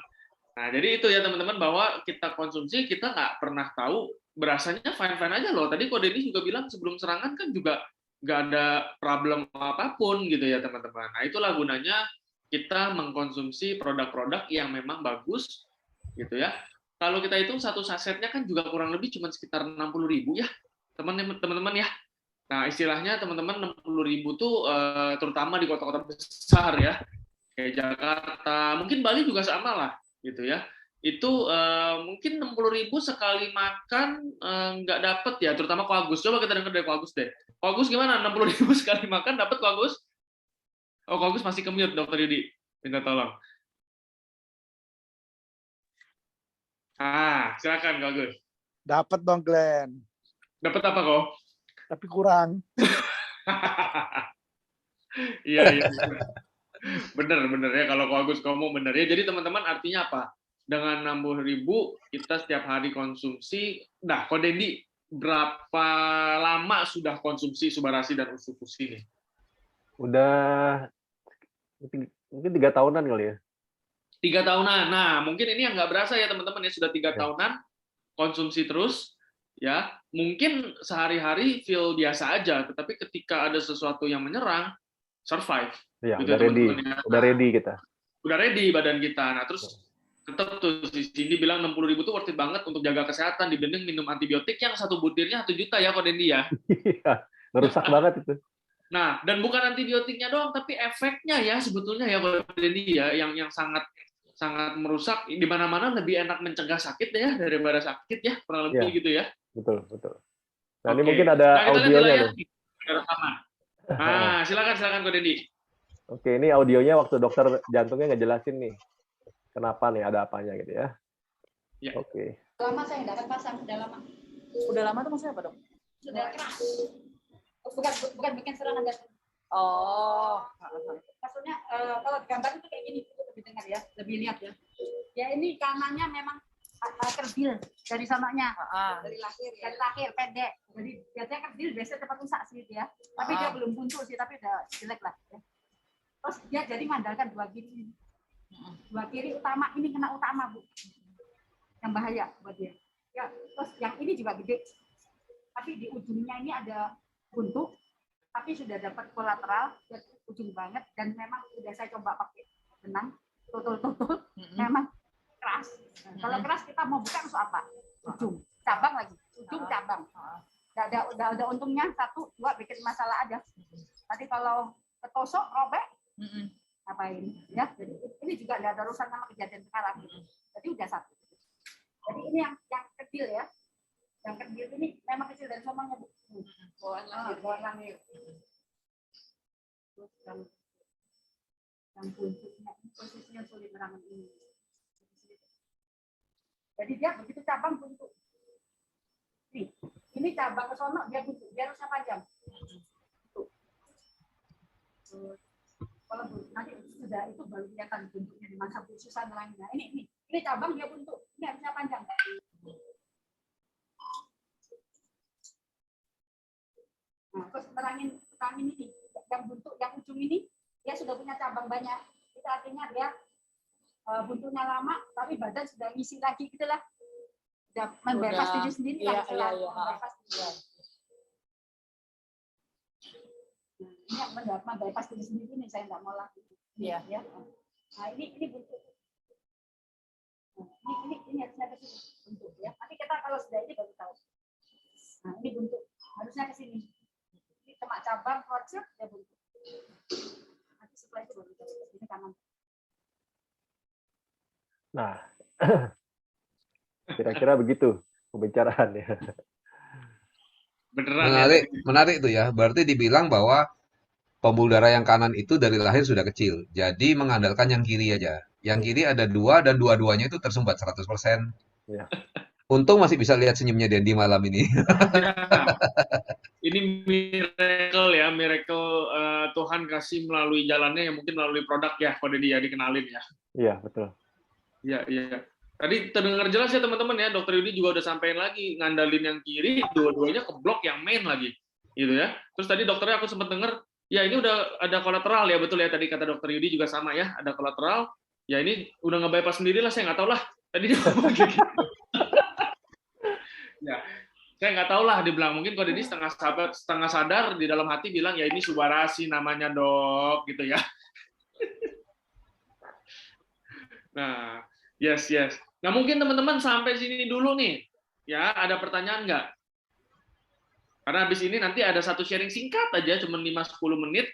Nah, jadi itu ya teman-teman, bahwa kita konsumsi, kita nggak pernah tahu, berasanya fine-fine aja loh. Tadi Ko Denny juga bilang sebelum serangan kan juga nggak ada problem apapun gitu ya teman-teman. Nah, itulah gunanya kita mengkonsumsi produk-produk yang memang bagus gitu ya. Kalau kita hitung satu sasetnya kan juga kurang lebih cuma sekitar 60.000 ya teman-teman ya. Nah, istilahnya teman-teman 60.000 tuh terutama di kota-kota besar ya, kayak Jakarta, mungkin Bali juga sama lah gitu ya. Itu mungkin 60.000 sekali makan nggak dapet ya, terutama Ko Agus. Coba kita dengar dari Ko Agus deh. Ko Agus gimana? 60.000 sekali makan dapat Ko Agus? Oh, Ko Agus masih ke-mute, Dokter Yudi. Minta tolong. Silakan Ko Agus. Dapat dong, Glenn. Dapat apa kok? Tapi kurang. Iya. Bener ya, kalau Ko Agus ngomong bener ya. Jadi teman-teman, artinya apa? Dengan 60.000 kita setiap hari konsumsi. Nah, Ko Denny, berapa lama sudah konsumsi Subarasi dan Usufusi nih? Udah mungkin 3 tahunan kali ya. 3 tahunan. Nah, mungkin ini yang nggak berasa ya teman-teman ya, sudah 3 tahunan konsumsi terus ya. Mungkin sehari-hari feel biasa aja, tetapi ketika ada sesuatu yang menyerang, survive. Iya, gitu, udah ready. Ya. Udah ready kita. Udah ready badan kita. Nah, terus tetap tuh si Cindy bilang 60.000 tuh worth it banget untuk jaga kesehatan dibanding minum antibiotik yang 1 butirnya 1 juta ya, Ko Denny ya. Iya, ngerusak banget itu. Nah, dan bukan antibiotiknya doang, tapi efeknya ya sebetulnya ya, Ko Denny ya, yang sangat merusak. Di mana-mana lebih enak mencegah sakit ya daripada sakit ya, kurang lebih gitu ya. Betul. Nah, ini mungkin ada audionya nih. Silakan Ko Denny. Oke, ini audionya waktu dokter jantungnya ngejelasin nih. Kenapa nih, ada apanya gitu ya. Ya. Oke. Lama saya nggak pasang, udah lama. Udah lama tuh maksudnya apa, Dok? Sudah keras. Bukan bikin serangan jantung. Oh. Maksudnya kalau gambar itu kayak gini, itu lebih dengar ya, lebih lihat ya. Ya ini kanannya memang kerdil dari sananya. Dari lahir pendek. Jadi biasanya kerdil biasanya cepat rusak sih ya. Tapi dia belum muncul sih, tapi udah jelek lah ya. Terus dia jadi mengandalkan 2 kiri. 2 kiri utama, ini kena utama, Bu. Yang bahaya buat dia. Ya, terus yang ini juga gede. Tapi di ujungnya ini ada buntu, tapi sudah dapat kolateral, ujung banget, dan memang sudah saya coba pakai benang, tutul, memang keras. Kalau keras kita mau buka masuk apa? Ujung, cabang lagi, ujung cabang. Udah ada untungnya 1, 2 bikin masalah aja. Tadi kalau ketosok, robek, ngapain? Ya, jadi ini juga nggak ada urusan sama kejadian sekarang. Jadi udah 1. Jadi ini yang kecil ya. Yang kecil ini memang kecil dan somangnya, Bu. Bawaan langit. Terus yang buntutnya posisinya sulit merangan ini. Jadi dia begitu cabang buntu. Nih, ini cabang ke sono dia buntu, dia harusnya panjang. Kalau nanti sudah itu baru kelihatan bentuknya di masa susah nerangnya. Ini cabang dia buntu, ini harusnya panjang. Nah, terus terangin ini, yang buntu, yang ujung ini, dia sudah punya cabang banyak. Itu artinya dia buntunya lama, tapi badan sudah ngisi lagi gitulah. Sudah membypass diri sendiri kan. Ini yang membypass diri sendiri nih, saya nggak mau lagi. Iya. Ya. Nah, ini buntu. Nah, ini harusnya ke sini buntu ya. Nanti kita kalau sudah ini baru tahu. Nah, ini buntu, harusnya ke sini. Cuma cabang kocok ya buntu. Nanti setelah itu baru ini kanan. Nah, kira-kira begitu pembicaraannya. Beneran. Menarik itu ya. Berarti dibilang bahwa pembuluh darah yang kanan itu dari lahir sudah kecil. Jadi mengandalkan yang kiri aja. Yang kiri ada 2 dan dua-duanya itu tersumbat 100%. Ya. Untung masih bisa lihat senyumnya Dendi malam ini. Ini miracle ya, miracle Tuhan kasih melalui jalannya yang mungkin melalui produk ya, Ko Denny ya, dikenalin ya. Iya, betul. Iya. Tadi terdengar jelas ya teman-teman ya, Dokter Yudi juga udah sampein lagi, ngandalin yang kiri, dua-duanya ke blok yang main lagi. Gitu ya. Terus tadi dokternya aku sempat dengar, ya ini udah ada kolateral ya, betul ya, tadi kata Dokter Yudi juga sama ya, ada kolateral. Ya ini udah nge-bypass sendiri lah, saya nggak tahu lah. Tadi dia ngomong kayak gitu. Ya, saya nggak tahu lah, dibilang mungkin kalau Deddy setengah sadar di dalam hati bilang ya ini Subarasi namanya dok gitu ya. Nah, yes. Nah mungkin teman-teman sampai sini dulu nih. Ya, ada pertanyaan nggak? Karena habis ini nanti ada satu sharing singkat aja, cuma 5-10 menit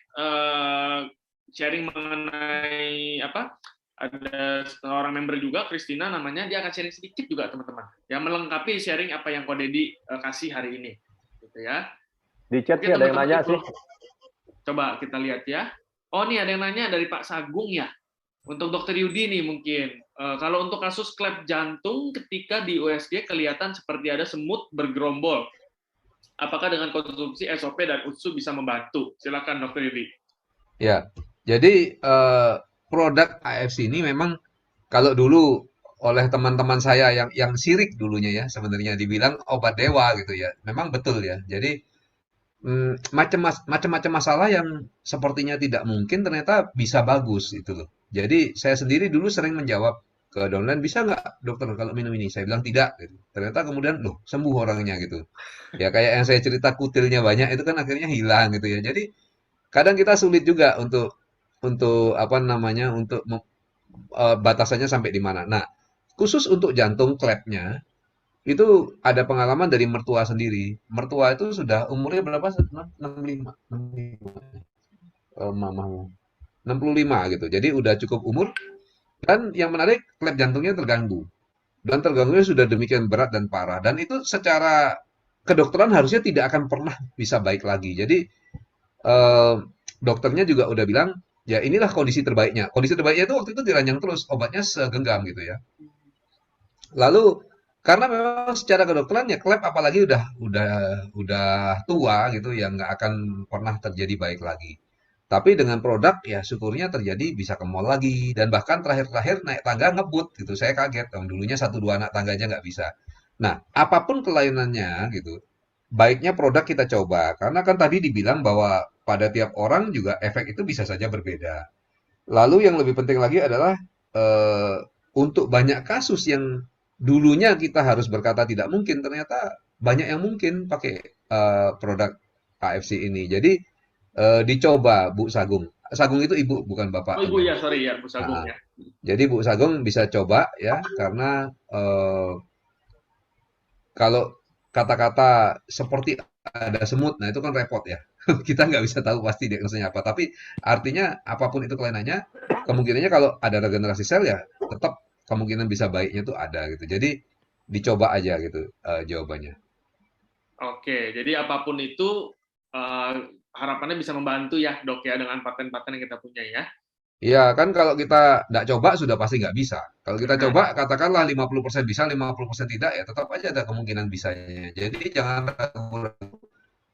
sharing mengenai apa? Ada seorang member juga, Christina namanya, dia akan sharing sedikit juga teman-teman. Ya melengkapi sharing apa yang Ko Deddy kasih hari ini. Gitu ya. Di chat sih ada yang nanya sih. Coba kita lihat ya. Oh nih ada yang nanya dari Pak Sagung ya. Untuk Dokter Yudi nih mungkin. Kalau untuk kasus klep jantung ketika di USG kelihatan seperti ada semut bergerombol. Apakah dengan konsumsi SOP dan UTSU bisa membantu? Silakan Dokter Yudi. Ya, jadi produk AFC ini memang kalau dulu oleh teman-teman saya yang sirik dulunya ya sebenarnya dibilang obat dewa gitu ya. Memang betul ya. Jadi macam-macam masalah yang sepertinya tidak mungkin ternyata bisa bagus itu loh. Jadi saya sendiri dulu sering menjawab ke downline, bisa nggak dokter kalau minum ini? Saya bilang tidak. Gitu. Ternyata kemudian loh sembuh orangnya gitu. Ya kayak yang saya cerita kutilnya banyak itu kan akhirnya hilang gitu ya. Jadi kadang kita sulit juga untuk apa namanya untuk batasannya sampai di mana. Nah, khusus untuk jantung klepnya itu ada pengalaman dari mertua sendiri. Mertua itu sudah umurnya berapa? 65, 65. Mamamu 65 gitu. Jadi udah cukup umur dan yang menarik klep jantungnya terganggu. Dan terganggunya sudah demikian berat dan parah dan itu secara kedokteran harusnya tidak akan pernah bisa baik lagi. Jadi dokternya juga udah bilang, ya inilah kondisi terbaiknya. Kondisi terbaiknya itu waktu itu diranjang terus, obatnya segenggam gitu ya. Lalu karena memang secara kedokteran ya klep apalagi udah tua gitu ya nggak akan pernah terjadi baik lagi. Tapi dengan produk ya syukurnya terjadi bisa ke mall lagi dan bahkan terakhir-terakhir naik tangga ngebut gitu. Saya kaget, yang dulunya 1-2 anak tangga aja nggak bisa. Nah, apapun kelainannya gitu, baiknya produk kita coba karena kan tadi dibilang bahwa pada tiap orang juga efek itu bisa saja berbeda. Lalu yang lebih penting lagi adalah eh, untuk banyak kasus yang dulunya kita harus berkata tidak mungkin, ternyata banyak yang mungkin pakai produk AFC ini. Jadi dicoba Bu Sagung. Sagung itu ibu bukan bapak. Oh ibu ya, sorry ya Bu Sagung Nah, ya. jadi Bu Sagung bisa coba ya karena kalau kata-kata seperti ada semut, nah itu kan repot ya. Kita nggak bisa tahu pasti diagnosanya apa. Tapi artinya apapun itu kelainannya, kemungkinannya kalau ada regenerasi sel ya tetap kemungkinan bisa baiknya itu ada gitu. Jadi dicoba aja gitu jawabannya. Oke, jadi apapun itu harapannya bisa membantu ya dok ya dengan paten-paten yang kita punya ya. Iya kan kalau kita nggak coba sudah pasti nggak bisa. Kalau kita Benar. coba katakanlah 50% bisa, 50% tidak ya tetap aja ada kemungkinan bisanya. Jadi jangan ragu-ragu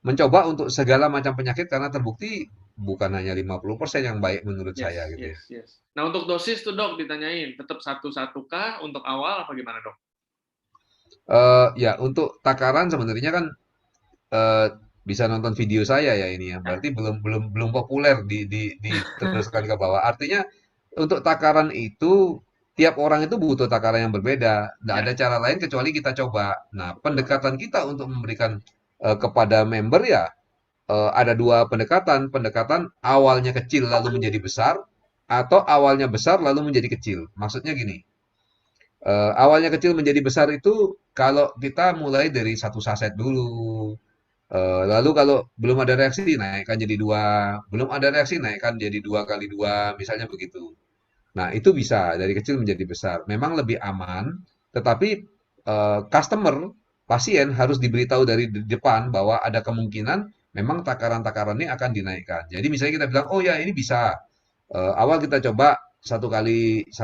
mencoba untuk segala macam penyakit karena terbukti bukan hanya 50% yang baik menurut saya gitu ya. Yes. Nah untuk dosis tuh dok ditanyain, tetap 1-1 kah untuk awal apa gimana dok? Ya untuk takaran sebenarnya kan eh, bisa nonton video saya ya ini ya. Berarti belum populer diteruskan ke bawah. Artinya untuk takaran itu tiap orang itu butuh takaran yang berbeda. Nggak ada cara lain kecuali kita coba. Nah, pendekatan kita untuk memberikan kepada member ya ada dua pendekatan. Pendekatan awalnya kecil lalu menjadi besar atau awalnya besar lalu menjadi kecil. Maksudnya gini. Awalnya kecil menjadi besar itu kalau kita mulai dari 1 saset dulu. Lalu kalau belum ada reaksi naikkan jadi 2, belum ada reaksi naikkan jadi 2 kali 2, misalnya begitu. Nah, itu bisa dari kecil menjadi besar. Memang lebih aman, tetapi customer, pasien harus diberitahu dari depan bahwa ada kemungkinan memang takaran-takaran ini akan dinaikkan. Jadi misalnya kita bilang, oh ya ini bisa. Awal kita coba 1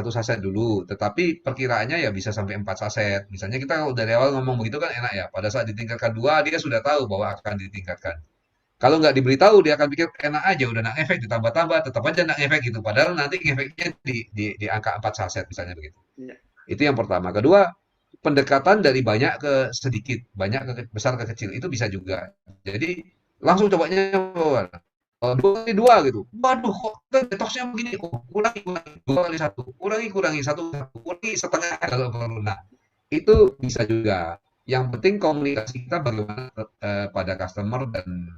saset dulu, tetapi perkiraannya ya bisa sampai 4 saset. Misalnya kita kalau dari awal ngomong begitu kan enak ya. Pada saat ditingkatkan 2, dia sudah tahu bahwa akan ditingkatkan. Kalau nggak diberitahu, dia akan pikir enak aja, udah nak efek ditambah-tambah, tetap aja nak efek gitu. Padahal nanti efeknya di angka 4 saset misalnya begitu. Iya. Itu yang pertama. Kedua, pendekatan dari banyak ke sedikit, banyak ke besar ke kecil itu bisa juga. Jadi langsung cobanya 2 kali 2 gitu. Waduh, kok kita detoksnya begini? Oh, kurangi, kurangi. 2 kali 1. Kurangi, kurangi. 1, 1. Kurangi setengah kalau perlu. Nah, itu bisa juga. Yang penting komunikasi kita bagaimana pada customer dan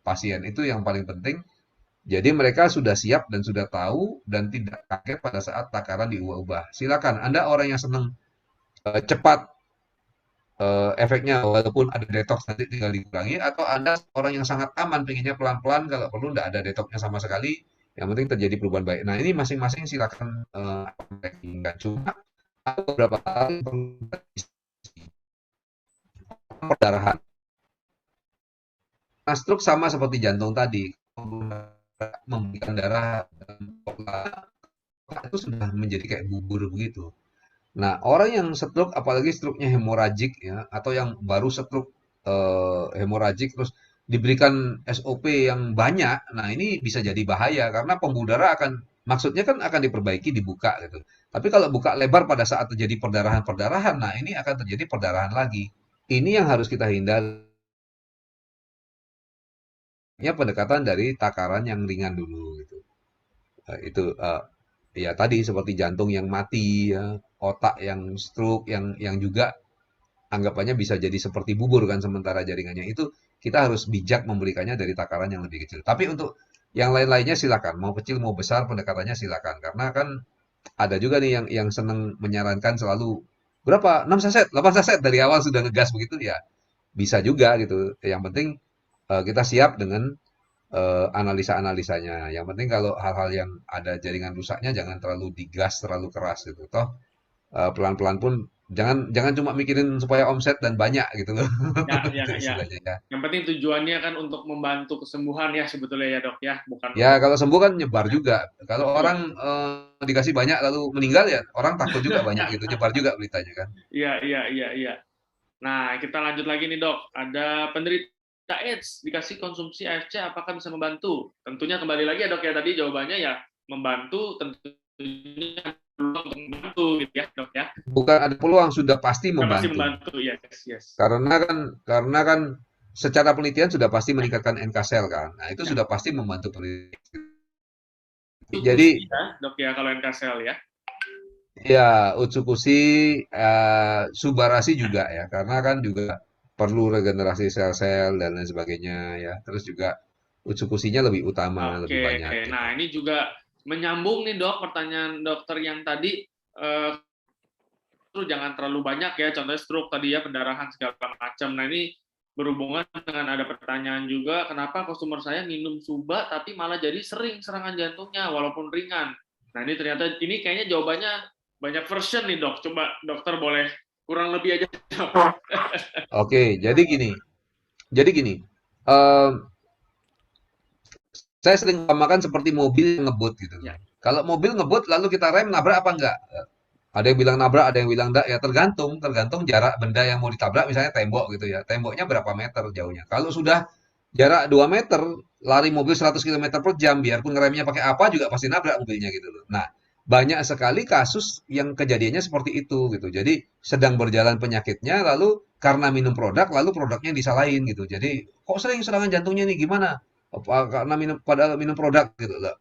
pasien itu yang paling penting. Jadi mereka sudah siap dan sudah tahu dan tidak kaget pada saat takaran diubah-ubah. Silakan, Anda orang yang senang cepat efeknya walaupun ada detox nanti tinggal dikurangi atau Anda orang yang sangat aman pengennya pelan-pelan kalau perlu tidak ada detoxnya sama sekali yang penting terjadi perubahan baik. Nah ini masing-masing silakan nggak cuma ada beberapa hal yang perlu perdarahan. Nah, stroke sama seperti jantung tadi memberikan darah pola itu sudah menjadi kayak bubur begitu. Nah, orang yang stroke, apalagi stroke-nya hemoragik ya, atau yang baru stroke hemoragik terus diberikan SOP yang banyak, nah ini bisa jadi bahaya karena pembuluh darah akan, maksudnya kan akan diperbaiki, dibuka gitu. Tapi kalau buka lebar pada saat terjadi perdarahan-perdarahan, nah ini akan terjadi perdarahan lagi. Ini yang harus kita hindari. Pendekatan dari takaran yang ringan dulu gitu. Itu ya tadi seperti jantung yang mati ya, otak yang stroke yang juga anggapannya bisa jadi seperti bubur kan sementara jaringannya itu kita harus bijak memberikannya dari takaran yang lebih kecil. Tapi untuk yang lain-lainnya silakan, mau kecil mau besar pendekatannya silakan. Karena kan ada juga nih yang senang menyarankan selalu berapa 6 saset, 8 saset dari awal sudah ngegas begitu ya. Bisa juga gitu. Yang penting kita siap dengan analisa-analisanya. Yang penting kalau hal-hal yang ada jaringan rusaknya jangan terlalu digas terlalu keras gitu. Toh pelan-pelan pun jangan cuma mikirin supaya omset dan banyak gitu loh. Ya. Istilahnya ya. Yang penting tujuannya kan untuk membantu kesembuhan ya sebetulnya ya dok ya, bukan Ya untuk kalau sembuh kan nyebar juga. Kalau betul. orang dikasih banyak lalu meninggal ya orang takut juga banyak gitu, nyebar juga beritanya kan. Iya. Nah, kita lanjut lagi nih dok. Ada penderita AIDS dikasih konsumsi AFC, apakah bisa membantu? Tentunya kembali lagi ya dok ya, tadi jawabannya ya membantu, tentunya peluang untuk membantu gitu ya dok ya. Bukan ada peluang, sudah pasti Sudah pasti membantu. membantu, yes. Karena kan secara penelitian sudah pasti meningkatkan NK sel kan. Nah, itu sudah pasti membantu penelitian. Itu Jadi ya dok ya kalau NK sel ya. ya, Utsukushi, Subarasi juga ya, karena kan juga perlu regenerasi sel-sel dan lain sebagainya ya. Terus juga Utsukushinya lebih utama, lebih Oke. banyak gitu. Nah, ini juga menyambung nih dok, pertanyaan dokter yang tadi, itu jangan terlalu banyak ya, contohnya stroke tadi ya, pendarahan segala macam. Nah, ini berhubungan dengan ada pertanyaan juga, kenapa customer saya minum Suba tapi malah jadi sering serangan jantungnya walaupun ringan. Nah, ini ternyata ini kayaknya jawabannya banyak version nih dok. Coba dokter boleh kurang lebih aja. Oke, jadi gini, em, saya sering umpamakan seperti mobil yang ngebut gitu. Ya. Kalau mobil ngebut lalu kita rem, nabrak apa enggak? Ada yang bilang nabrak, ada yang bilang enggak. Ya tergantung jarak benda yang mau ditabrak, misalnya tembok gitu ya. Temboknya berapa meter jauhnya? Kalau sudah jarak 2 meter, lari mobil 100 km per jam, biarpun ngeremnya pakai apa juga pasti nabrak mobilnya gitu loh. Nah, banyak sekali kasus yang kejadiannya seperti itu gitu. Jadi sedang berjalan penyakitnya, lalu karena minum produk, lalu produknya disalahin gitu. Jadi kok sering serangan jantungnya nih gimana? Apa karena padahal minum produk gitu loh.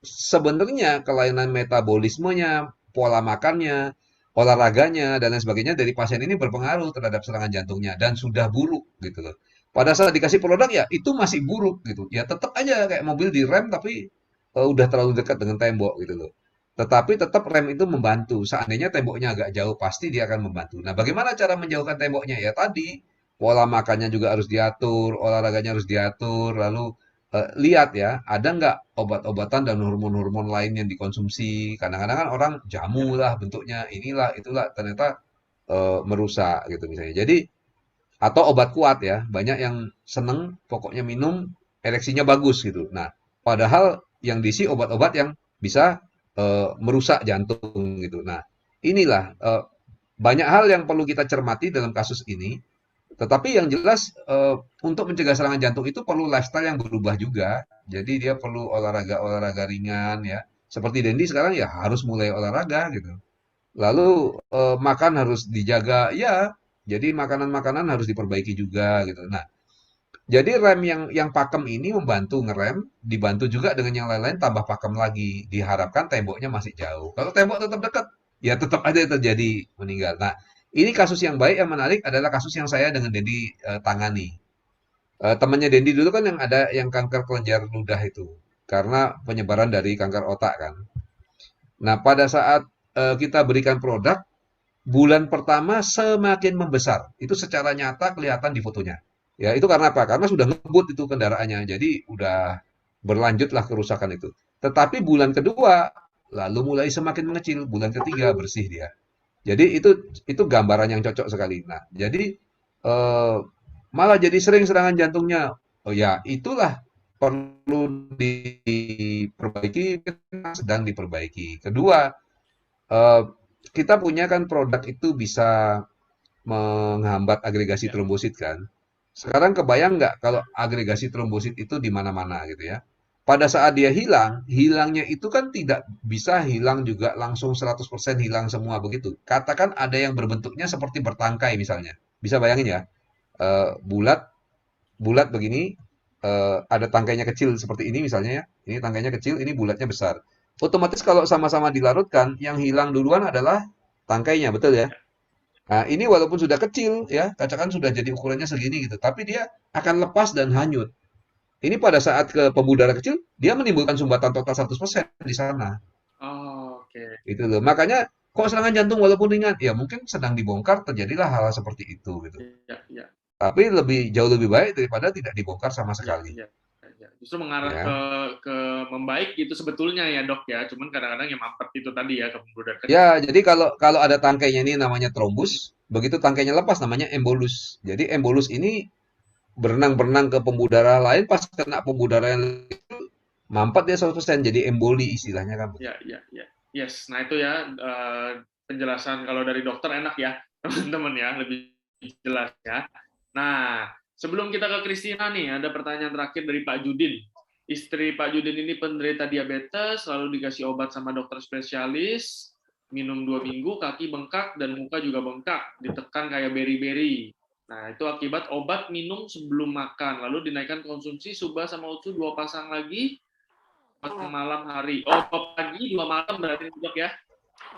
Sebenarnya kelainan metabolismenya, pola makannya, olahraganya, dan lain sebagainya dari pasien ini berpengaruh terhadap serangan jantungnya dan sudah buruk gitu loh. Pada saat dikasih produk ya itu masih buruk gitu. Ya tetap aja kayak mobil direm tapi udah terlalu dekat dengan tembok gitu loh. Tetapi tetap rem itu membantu. Seandainya temboknya agak jauh pasti dia akan membantu. Nah, bagaimana cara menjauhkan temboknya? Ya tadi pola makannya juga harus diatur, olahraganya harus diatur, lalu lihat ya, ada nggak obat-obatan dan hormon-hormon lain yang dikonsumsi. Kadang-kadang kan orang jamu lah bentuknya, inilah, itulah, ternyata merusak gitu misalnya. Jadi, atau obat kuat ya, banyak yang seneng pokoknya minum, ereksinya bagus gitu. Nah, padahal yang diisi obat-obat yang bisa merusak jantung gitu. Nah, inilah banyak hal yang perlu kita cermati dalam kasus ini. Tetapi yang jelas untuk mencegah serangan jantung itu perlu lifestyle yang berubah juga. Jadi dia perlu olahraga ringan ya. Seperti Dendi sekarang ya harus mulai olahraga gitu. Lalu makan harus dijaga ya. Jadi makanan-makanan harus diperbaiki juga gitu. Nah, Jadi rem yang pakem ini membantu ngerem, dibantu juga dengan yang lain-lain tambah pakem lagi. Diharapkan temboknya masih jauh. Kalau tembok tetap dekat, ya tetap ada terjadi meninggal. Nah, ini kasus yang baik yang menarik adalah kasus yang saya dengan Dendi tangani. Temannya Dendi dulu kan yang ada yang kanker kelenjar ludah itu karena penyebaran dari kanker otak kan. Nah, pada saat kita berikan produk, bulan pertama semakin membesar. Itu secara nyata kelihatan di fotonya. Ya, itu karena apa? Karena sudah ngebut itu kendaraannya. Jadi udah berlanjutlah kerusakan itu. Tetapi bulan kedua lalu mulai semakin mengecil, bulan ketiga bersih dia. Jadi itu gambaran yang cocok sekali. Nah, jadi eh, malah jadi sering serangan jantungnya. Oh ya, itulah perlu diperbaiki, sedang diperbaiki. Kedua, eh, kita punya kan produk itu bisa menghambat agregasi trombosit kan. Sekarang kebayang nggak kalau agregasi trombosit itu di mana-mana gitu ya. Pada saat dia hilang, hilangnya itu kan tidak bisa hilang juga langsung 100% hilang semua begitu. Katakan ada yang berbentuknya seperti bertangkai misalnya. Bisa bayangin ya, bulat, bulat begini, ada tangkainya kecil seperti ini misalnya ya. Ini tangkainya kecil, ini bulatnya besar. Otomatis kalau sama-sama dilarutkan, yang hilang duluan adalah tangkainya, betul ya? Nah, ini walaupun sudah kecil ya, katakan sudah jadi ukurannya segini gitu, tapi dia akan lepas dan hanyut. Ini pada saat ke pembuluh darah kecil, dia menimbulkan sumbatan total 100% di sana. Oh, oke. Itu loh. Makanya kok serangan jantung walaupun ringan, ya mungkin sedang dibongkar terjadilah hal seperti itu gitu. Ya, ya, Tapi jauh lebih baik daripada tidak dibongkar sama ya, sekali. ya, ya. Justru mengarah Ya. ke membaik gitu sebetulnya ya dok ya. Cuman kadang-kadang yang mampet itu tadi ya ke pembuluh darah kecil. Ya, jadi kalau ada tangkainya ini namanya trombus, begitu tangkainya lepas namanya embolus. Jadi embolus ini berenang-berenang ke pembuluh darah lain, pas kena pembuluh darah yang mampet dia 100%, jadi emboli istilahnya kan. Ya, ya, ya. Yes. Nah itu ya penjelasan kalau dari dokter enak ya teman-teman ya, lebih jelas ya. Nah sebelum kita ke Kristina nih, ada pertanyaan terakhir dari Pak Judin. Istri Pak Judin ini penderita diabetes, lalu dikasih obat sama dokter spesialis, minum 2 minggu, kaki bengkak dan muka juga bengkak, ditekan kayak beri-beri. Nah, itu akibat obat minum sebelum makan, lalu dinaikkan konsumsi subah sama utsu 2 pasang lagi, malam hari. Oh, pagi 2 malam berarti dok ya.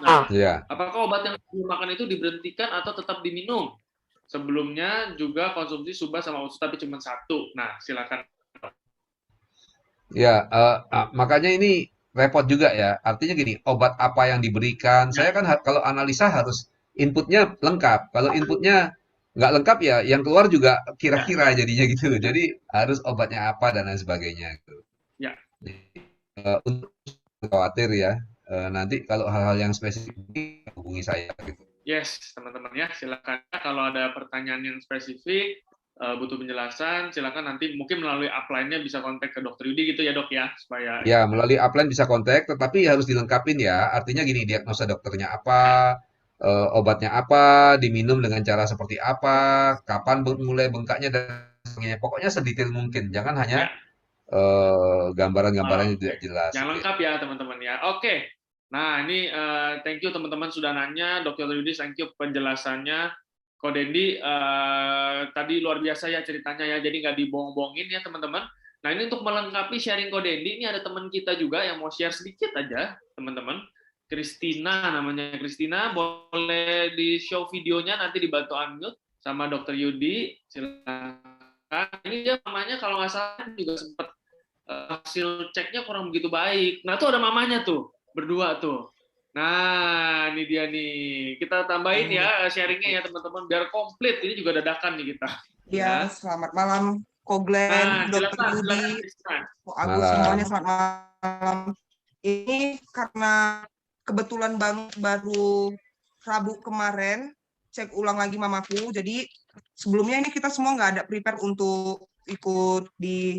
Nah, Ya. apakah obat yang sebelum makan itu diberhentikan atau tetap diminum? Sebelumnya juga konsumsi subah sama utsu tapi cuma 1. Nah, silakan. Ya, makanya ini repot juga ya. Artinya gini, obat apa yang diberikan? Saya kan kalau analisa harus inputnya lengkap. Kalau inputnya nggak lengkap ya, yang keluar juga kira-kira jadinya gitu. Jadi harus obatnya apa dan lain sebagainya. Gitu. Ya. Untuk khawatir ya, nanti kalau hal-hal yang spesifik hubungi saya. Gitu. Yes, teman-teman ya, silakan. Kalau ada pertanyaan yang spesifik, butuh penjelasan, silakan nanti mungkin melalui upline-nya bisa kontak ke Dokter Yudi gitu ya dok ya, supaya Ya, melalui upline bisa kontak, tetapi harus dilengkapin ya. Artinya gini, diagnosa dokternya apa, obatnya apa, diminum dengan cara seperti apa, kapan mulai bengkaknya dan sebagainya. Pokoknya sedetail mungkin. Jangan hanya gambaran-gambaran yang tidak jelas. yang Gitu ya. lengkap ya teman-teman ya. Oke, nah ini thank you teman-teman sudah nanya, Dokter Yudi, thank you penjelasannya. Ko Dendi tadi luar biasa ya ceritanya ya, jadi nggak dibohong-bohongin ya teman-teman. Nah ini untuk melengkapi sharing Ko Dendi, ini ada teman kita juga yang mau share sedikit aja teman-teman. Kristina namanya, Kristina, boleh di show videonya nanti dibantu unmute sama Dokter Yudi, silakan. Ini dia mamanya kalau nggak salah juga sempat hasil ceknya kurang begitu baik. Nah tuh ada mamanya tuh berdua tuh. Nah, ini dia nih. Kita tambahin ya sharingnya ya teman-teman biar komplit. Ini juga dadakan nih kita. Ya, selamat malam Ko Glenn, Nah, Dokter silakan, Yudi, silakan. Ko Agus, semuanya selamat malam. Ini karena kebetulan baru Rabu kemarin cek ulang lagi mamaku, jadi sebelumnya ini kita semua nggak ada prepare untuk ikut di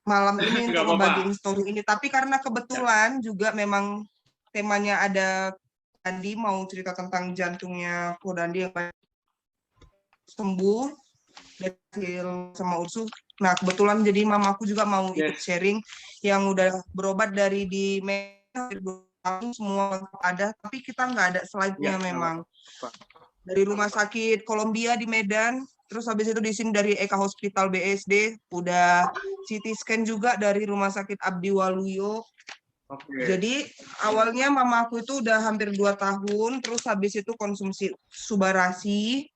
malam ini untuk ngebagiin story ini. Tapi karena kebetulan juga memang temanya ada tadi mau cerita tentang jantungnya Ko Dandi yang sembuh dari sama Utsu. Nah kebetulan jadi mamaku juga mau ikut sharing yang udah berobat dari di semua ada, tapi kita nggak ada slide-nya memang. Dari rumah sakit Kolombia di Medan, Terus habis itu di sini dari Eka Hospital BSD, udah CT scan juga dari Rumah Sakit Abdi Waluyo. Oke. Jadi awalnya mama aku itu udah hampir 2 tahun, terus habis itu konsumsi Subarasi.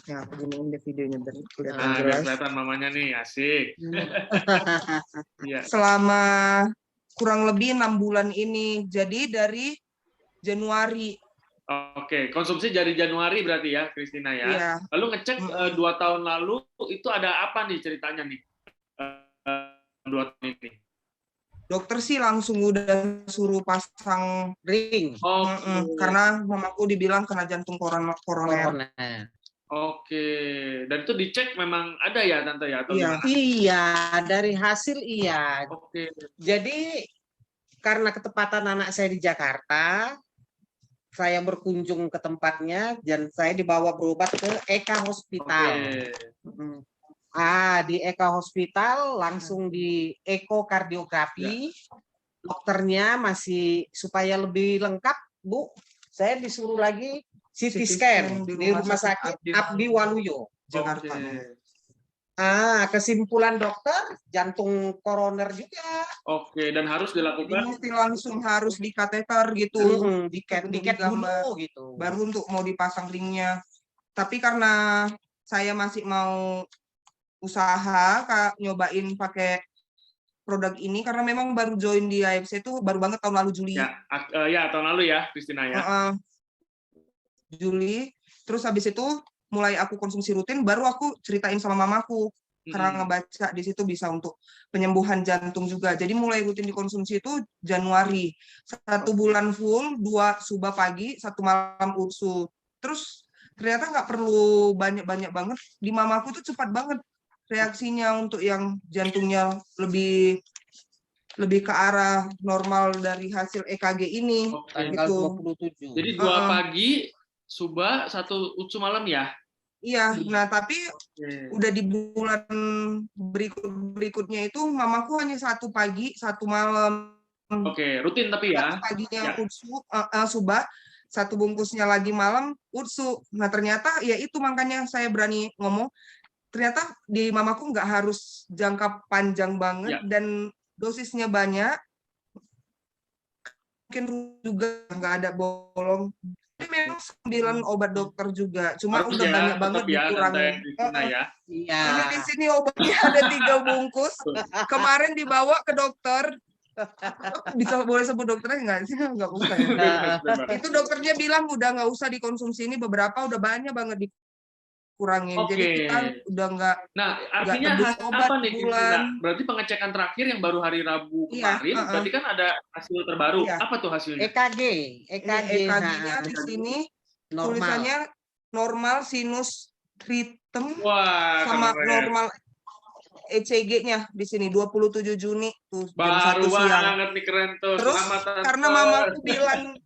Ya, aku giniin deh videonya biar kelihatan Nah, biar jelas. kelihatan mamanya nih, asik. Iya. Selama kurang lebih 6 bulan ini. Jadi dari Januari. Oke, konsumsi dari Januari berarti ya, Christina ya. Iya. Lalu ngecek 2 tahun lalu itu ada apa nih ceritanya nih? 2 tahun ini. Dokter sih langsung udah suruh pasang ring. Karena mamaku dibilang kena jantung koroner. Oke, dan itu dicek memang ada ya Tante ya? Atau Iya. gimana? Iya, dari hasil iya. Oke. Jadi karena ketepatan anak saya di Jakarta, saya berkunjung ke tempatnya dan saya dibawa berobat ke Eka Hospital. Di Eka Hospital langsung di ekokardiografi. Dokternya masih supaya lebih lengkap, Bu, saya disuruh lagi CT scan di Rumah Sakit Abdi Waluyo, Jakarta. Kesimpulan dokter jantung koroner juga. Oke, dan harus dilakukan. Mesti langsung harus di kateter gitu. Diket digambar dulu gitu. Baru untuk mau dipasang ringnya. Tapi karena saya masih mau usaha nyobain pakai produk ini karena memang baru join di AFC itu baru banget tahun lalu Juli. Ya, tahun lalu ya, Christina ya. Juli. Terus habis itu mulai aku konsumsi rutin, baru aku ceritain sama mamaku. Karena ngebaca di situ bisa untuk penyembuhan jantung juga. Jadi mulai rutin dikonsumsi itu Januari. 1 bulan full, 2 suba pagi, 1 malam ursu. Terus ternyata nggak perlu banyak-banyak banget. Di mamaku tuh cepat banget reaksinya untuk yang jantungnya lebih ke arah normal dari hasil EKG ini. Tanggal Gitu. 27. Jadi 2 pagi, suba, 1 ursu malam ya? Iya, nah tapi udah di bulan berikutnya itu mamaku hanya 1 pagi, 1 malam. Oke, rutin tapi ya? 1 paginya ursu, suba, 1 bungkusnya lagi malam ursu. Nah ternyata ya itu makanya saya berani ngomong, ternyata di mamaku nggak harus jangka panjang banget dan dosisnya banyak. Mungkin juga nggak ada bolong. Ini memang 9 obat dokter juga, cuma udah banyak banget dikurangin. Iya. Ini di sini obatnya ada 3 bungkus. Kemarin dibawa ke dokter. Bisa boleh sebut dokternya nggak sih? Nggak usah ya. Itu dokternya bilang udah nggak usah dikonsumsi ini, beberapa udah banyak banget dikurangin. Jadi kita udah nggak. Nah, artinya apa nih Christina? Berarti pengecekan terakhir yang baru hari Rabu kemarin, berarti kan ada hasil terbaru. Apa tuh hasilnya? EKG-nya di sini tulisannya normal sinus rhythm sama normal ECG-nya di sini 27 Juni tuh jam 1 siang. Baru banget nih, keren tuh. Terus karena mamaku bilang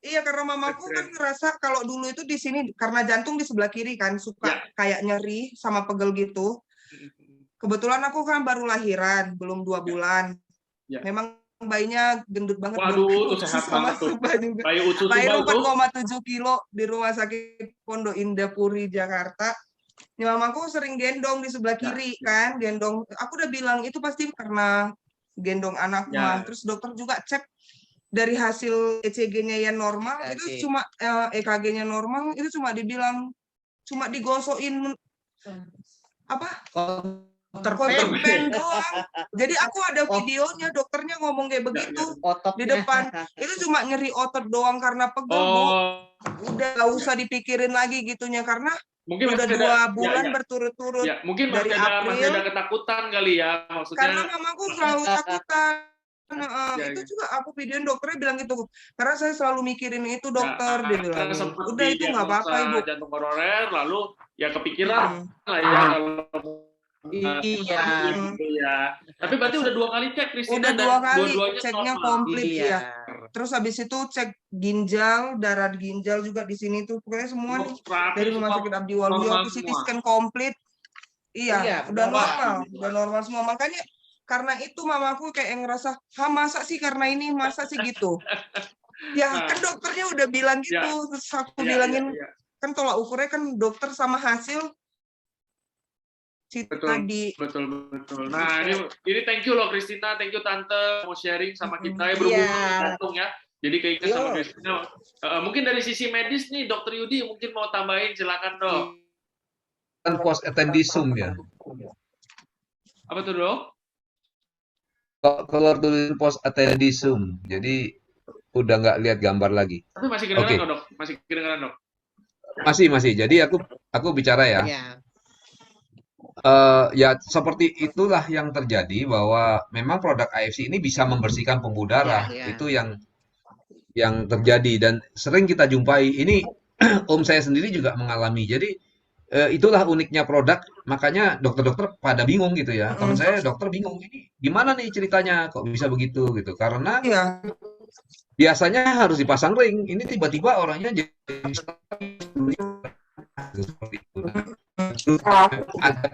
karena mamaku kan ngerasa kalau dulu itu di sini karena jantung di sebelah kiri kan suka kayak nyeri sama pegel gitu. Kebetulan aku kan baru lahiran, belum 2 bulan. Memang bayinya gendut banget. Waduh, tuh sehat banget tuh. Lahir 4,7 kilo di Rumah Sakit Pondok Indah Puri, Jakarta. Mamaku sering gendong di sebelah kiri kan, gendong. Aku udah bilang itu pasti karena gendong anaknya. Terus dokter juga cek dari hasil ECG-nya yang normal, itu cuma EKG-nya normal, itu cuma dibilang cuma digosokin apa? Pen doang. Jadi aku ada videonya, dokternya ngomong kayak begitu di depan. Itu cuma nyeri otot doang karena pegel, Bu. Udah gak usah dipikirin lagi gitunya karena mungkin udah 2 bulan berturut-turut. Mungkin dari masih ada ketakutan kali ya maksudnya. Karena mamaku selalu takutan. Itu juga aku videoin dokternya bilang gitu. Karena saya selalu mikirin itu dokter, dia bilang. Udah itu nggak apa-apa Ibu. Jantung koroner lalu ya kepikiran lah ya kalau Iya. Tapi berarti udah 2 kali cek, Christina. Udah 2 kali ceknya komplit ya. Terus habis itu cek ginjal, darah ginjal juga di sini tuh. Pokoknya semua nih dari Rumah Sakit Abdi Waluyo aku CT scan komplit. Iya, udah normal semua. Makanya karena itu mamaku kayak ngerasa, masa sih karena ini, masa sih gitu. Ya kan dokternya udah bilang gitu. Terus aku bilangin, kan tolak ukurnya kan dokter sama hasil tadi. Betul. Nah, ini thank you loh Christina, thank you Tante mau sharing sama kita ya, berhubungan Iya. jantung ya. Jadi keinget sama Yo. Christina. Mungkin dari sisi medis nih, Dokter Yudi mungkin mau tambahin, silakan dok. Kan post attendisum ya. Apa tuh dok? Keluar tulisan post attendisum. Jadi udah nggak lihat gambar lagi. Tapi masih kedengeran Oke. nggak, dok? Masih kedengeran dok? Masih. Jadi aku bicara ya. Iya. Ya seperti itulah yang terjadi bahwa memang produk AFC ini bisa membersihkan pembuluh darah. Iya. Itu yang terjadi dan sering kita jumpai. Ini om saya sendiri juga mengalami. Jadi itulah uniknya produk. Makanya dokter-dokter pada bingung gitu ya. Teman saya dokter bingung ini gimana nih ceritanya kok bisa begitu gitu. Karena Iya. biasanya harus dipasang ring. Ini tiba-tiba orangnya jadi seperti itu. Nah, ada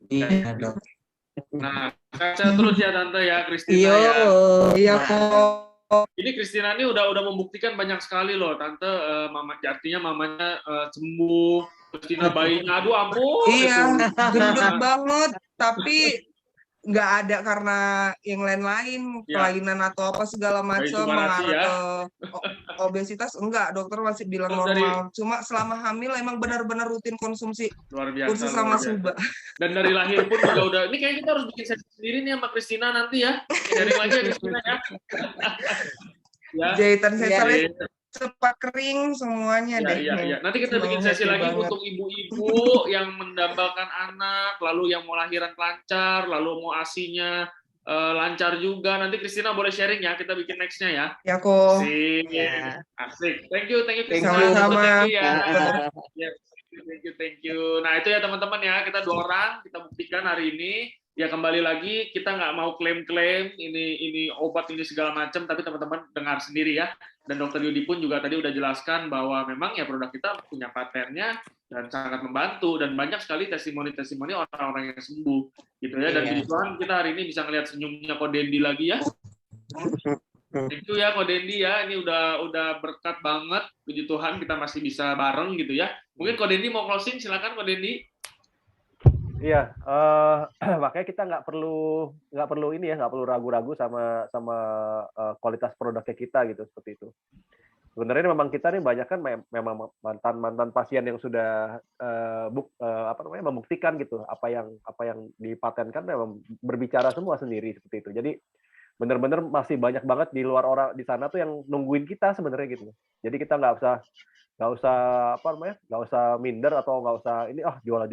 Iya, Dok. Nah, saya terus ya Tante ya, Christina Yo. ya. Iya kok. Ini Christina ini udah membuktikan banyak sekali loh Tante, mama artinya mamanya sembuh, Christina bayinya, aduh ampun. Iya, itu. gendut banget. Tapi nggak ada karena yang lain-lain, Ya. kelainan atau apa segala macam Subharasi mengarah ya. ke obesitas. Enggak, dokter masih bilang Terus dari- normal. Cuma selama hamil emang benar-benar rutin konsumsi Luar biasa. kursus luar sama biasa. suba. Dan dari lahir pun juga udah. Ini kayaknya kita harus bikin sesi sendiri nih sama Christina nanti ya. Sharing lagi ya Christina ya. Ya. Jahitan Iya. saya cepat kering semuanya deh. Iya. Nanti kita bikin Semangat sesi lagi banget. untuk ibu-ibu yang mendambakan anak, lalu yang mau lahiran lancar, lalu mau ASI-nya lancar juga. Nanti Christina boleh sharing ya. Kita bikin next-nya ya. Ya kok. Asik. Ya. Asik. Thank you Christina. Sama-sama. Thank you ya. Ya, thank you. Nah itu ya teman-teman ya, kita 2 orang, kita buktikan hari ini. Ya kembali lagi, kita nggak mau klaim-klaim ini obat ini segala macam, tapi teman-teman dengar sendiri ya. Dan Dokter Yudi pun juga tadi udah jelaskan bahwa memang ya produk kita punya patennya dan sangat membantu, dan banyak sekali testimoni-testimoni orang-orang yang sembuh gitu ya. Dan Iya. puji Tuhan kita hari ini bisa ngelihat senyumnya Ko Dendi lagi ya. Thank you ya Ko Dendi ya, ini udah berkat banget, puji Tuhan kita masih bisa bareng gitu ya. Mungkin Ko Dendi mau closing, silakan Ko Dendi. Iya, makanya kita nggak perlu ini ya, nggak perlu ragu-ragu sama kualitas produknya kita gitu, seperti itu. Sebenarnya memang kita nih banyak kan memang mantan pasien yang sudah membuktikan gitu apa yang dipatenkan memang berbicara semua sendiri seperti itu. Jadi benar-benar masih banyak banget di luar orang di sana tuh yang nungguin kita sebenarnya gitu. Jadi kita nggak usah minder atau nggak usah ini jual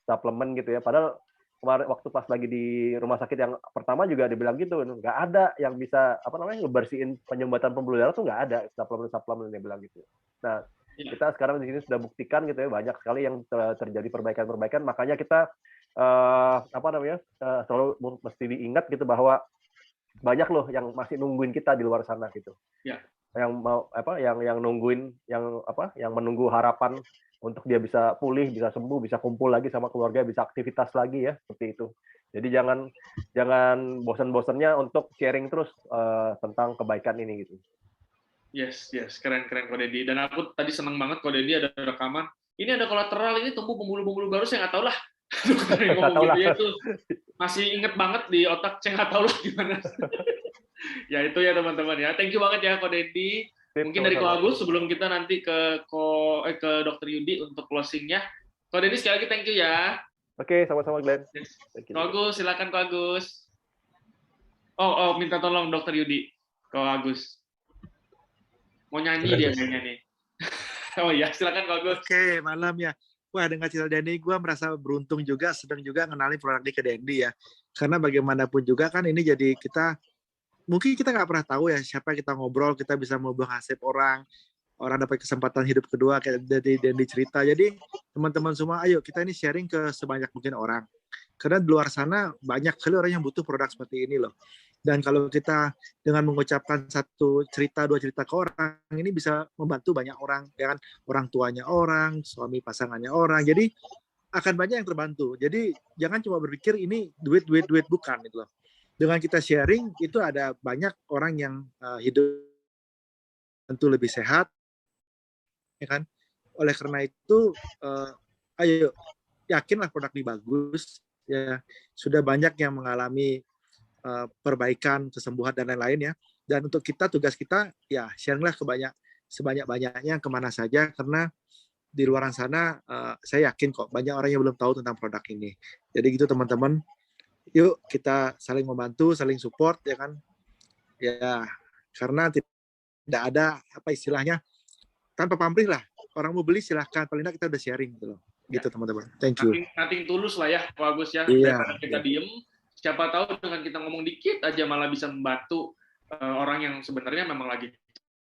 suplemen gitu ya. Padahal kemarin waktu pas lagi di rumah sakit yang pertama juga dibilang gitu, nggak ada yang bisa ngebersihin penyumbatan pembuluh darah tuh nggak ada suplemen dia bilang gitu. Nah kita sekarang di sini sudah buktikan gitu ya, banyak sekali yang terjadi perbaikan. Makanya kita selalu mesti diingat gitu bahwa banyak loh yang masih nungguin kita di luar sana gitu. Ya. Yang mau yang nungguin yang menunggu harapan untuk dia bisa pulih, bisa sembuh, bisa kumpul lagi sama keluarga, bisa aktivitas lagi ya, seperti itu. Jadi jangan bosan-bosannya untuk sharing terus tentang kebaikan ini gitu. Yes, keren Ko Dendi. Dan aku tadi seneng banget Ko Dendi ada rekaman. Ini ada kolateral, ini tumbuh pembuluh-pembuluh baru, saya nggak tahu lah. Dokter yang ngomong gitu ya, itu masih inget banget di otak, saya nggak tahu lah gimana. Ya itu ya teman-teman ya. Thank you banget ya Ko Dendi. Mungkin dari Ko Agus sebelum kita nanti ke Dokter Yudi untuk closingnya. Ko Dendi sekali lagi thank you ya. Oke, sama-sama Glenn. Ko Agus, silakan Ko Agus. Oh, minta tolong Dokter Yudi. Ko Agus. Mau nyanyi dia kayaknya nih. Oh iya, silakan Ko Agus. Oke, malam ya. Wah, dengan cerita Dendi, gue merasa beruntung juga, sedang juga ngenalin produk ini ke Dendi ya. Karena bagaimanapun juga kan ini jadi mungkin kita nggak pernah tahu ya siapa kita ngobrol, kita bisa merubah nasib orang dapat kesempatan hidup kedua kayak dari Dendi cerita. Jadi teman-teman semua, ayo kita ini sharing ke sebanyak mungkin orang. Karena di luar sana banyak sekali orang yang butuh produk seperti ini loh. Dan kalau kita dengan mengucapkan 1 cerita, 2 cerita ke orang, ini bisa membantu banyak orang, ya kan? Orang tuanya orang, suami pasangannya orang. Jadi akan banyak yang terbantu. Jadi jangan cuma berpikir ini duit, bukan gitu loh. Dengan kita sharing, itu ada banyak orang yang hidup tentu lebih sehat, ya kan? Oleh karena itu, ayo yakinlah produk ini bagus. Ya, sudah banyak yang mengalami perbaikan, kesembuhan dan lain-lain ya. Dan untuk kita, tugas kita ya sharinglah sebanyak-banyaknya kemana saja, karena di luar sana saya yakin kok banyak orang yang belum tahu tentang produk ini. Jadi gitu teman-teman, yuk kita saling membantu, saling support ya kan. Ya, karena tidak ada apa istilahnya tanpa pamrih lah. Orang mau beli silahkan, paling tidak kita udah sharing gitu loh. Gitu teman-teman. Thank you. Nothing tulus lah ya, Pak Agus ya. Iya. Daripada kita diem, siapa tahu dengan kita ngomong dikit aja malah bisa membantu orang yang sebenarnya memang lagi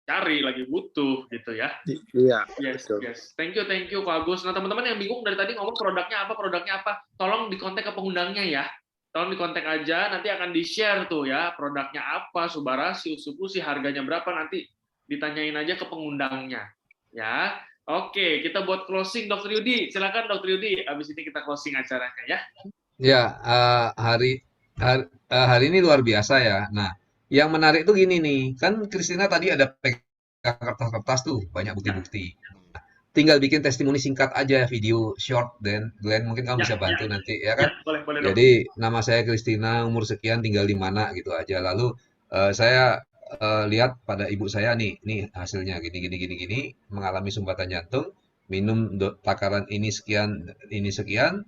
cari, lagi butuh gitu ya. Iya. Yes, Betul. yes. Thank you Pak Agus. Nah teman-teman yang bingung dari tadi ngomong produknya apa, tolong dikontak ke pengundangnya ya. Tolong dikontak aja, nanti akan di-share tuh ya, produknya apa, Subarasi, Usupusi, harganya berapa, nanti ditanyain aja ke pengundangnya. Ya, oke, kita buat closing, Dr. Yudi. Silakan Dr. Yudi, habis ini kita closing acaranya ya. Ya, hari ini luar biasa ya. Nah, yang menarik tuh gini nih, kan Christina tadi ada pegang kertas-kertas tuh, banyak bukti-bukti. Tinggal bikin testimoni singkat aja, video short, dan Glenn mungkin kamu bisa bantu nanti, ya kan? Boleh, dong. Jadi, nama saya Christina, umur sekian, tinggal di mana, gitu aja. Lalu, saya lihat pada ibu saya nih hasilnya gini, mengalami sumbatan jantung, minum takaran ini sekian,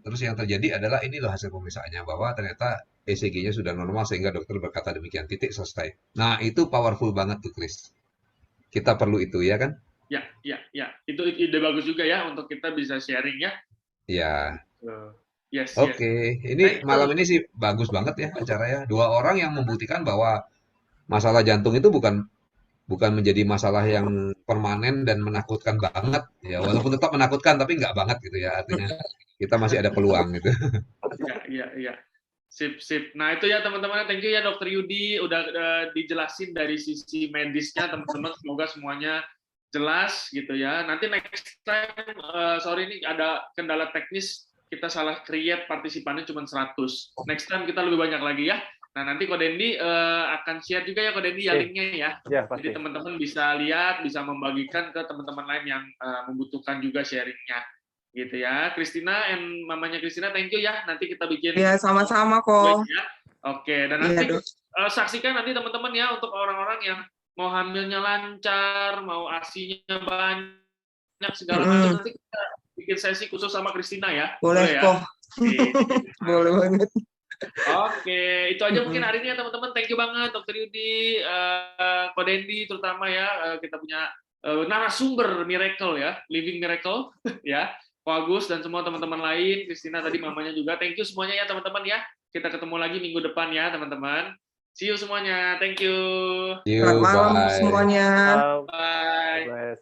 terus yang terjadi adalah ini loh hasil pemeriksaannya, bahwa ternyata ECG-nya sudah normal, sehingga dokter berkata demikian, titik, selesai. Nah, itu powerful banget tuh, Chris. Kita perlu itu, ya kan? Ya. Itu ide bagus juga ya untuk kita bisa sharing ya. Ya. Yes. Oke. Ini malam ini sih bagus banget ya acaranya. 2 orang yang membuktikan bahwa masalah jantung itu bukan menjadi masalah yang permanen dan menakutkan banget. Ya, walaupun tetap menakutkan, tapi nggak banget gitu ya. Artinya kita masih ada peluang gitu. Iya. Sip. Nah itu ya teman-teman, thank you ya Dr. Yudi udah dijelasin dari sisi medisnya teman-teman. Semoga semuanya jelas gitu ya. Nanti next time, sorry ini ada kendala teknis, kita salah create partisipannya cuma 100. Next time kita lebih banyak lagi ya. Nah nanti Ko Dendi akan share juga ya Ko Dendi ya linknya ya. Jadi teman-teman bisa lihat, bisa membagikan ke teman-teman lain yang membutuhkan juga sharingnya. Gitu ya. Christina and mamanya Christina, thank you ya. Nanti kita bikin. Ya, sama-sama kok. Ya. Oke, dan nanti saksikan nanti teman-teman ya untuk orang-orang yang mau hamilnya lancar, mau ASI-nya banyak, segala macam, nanti kita bikin sesi khusus sama Christina ya. Boleh kok. Boleh banget. Oke, itu aja mungkin hari ini ya teman-teman. Thank you banget Dr. Yudi, Ko Dendi terutama ya, kita punya narasumber miracle ya, living miracle ya, Ko Agus dan semua teman-teman lain, Christina tadi mamanya juga. Thank you semuanya ya teman-teman ya. Kita ketemu lagi minggu depan ya teman-teman. See you semuanya. Thank you. See you. Selamat malam semuanya. Bye.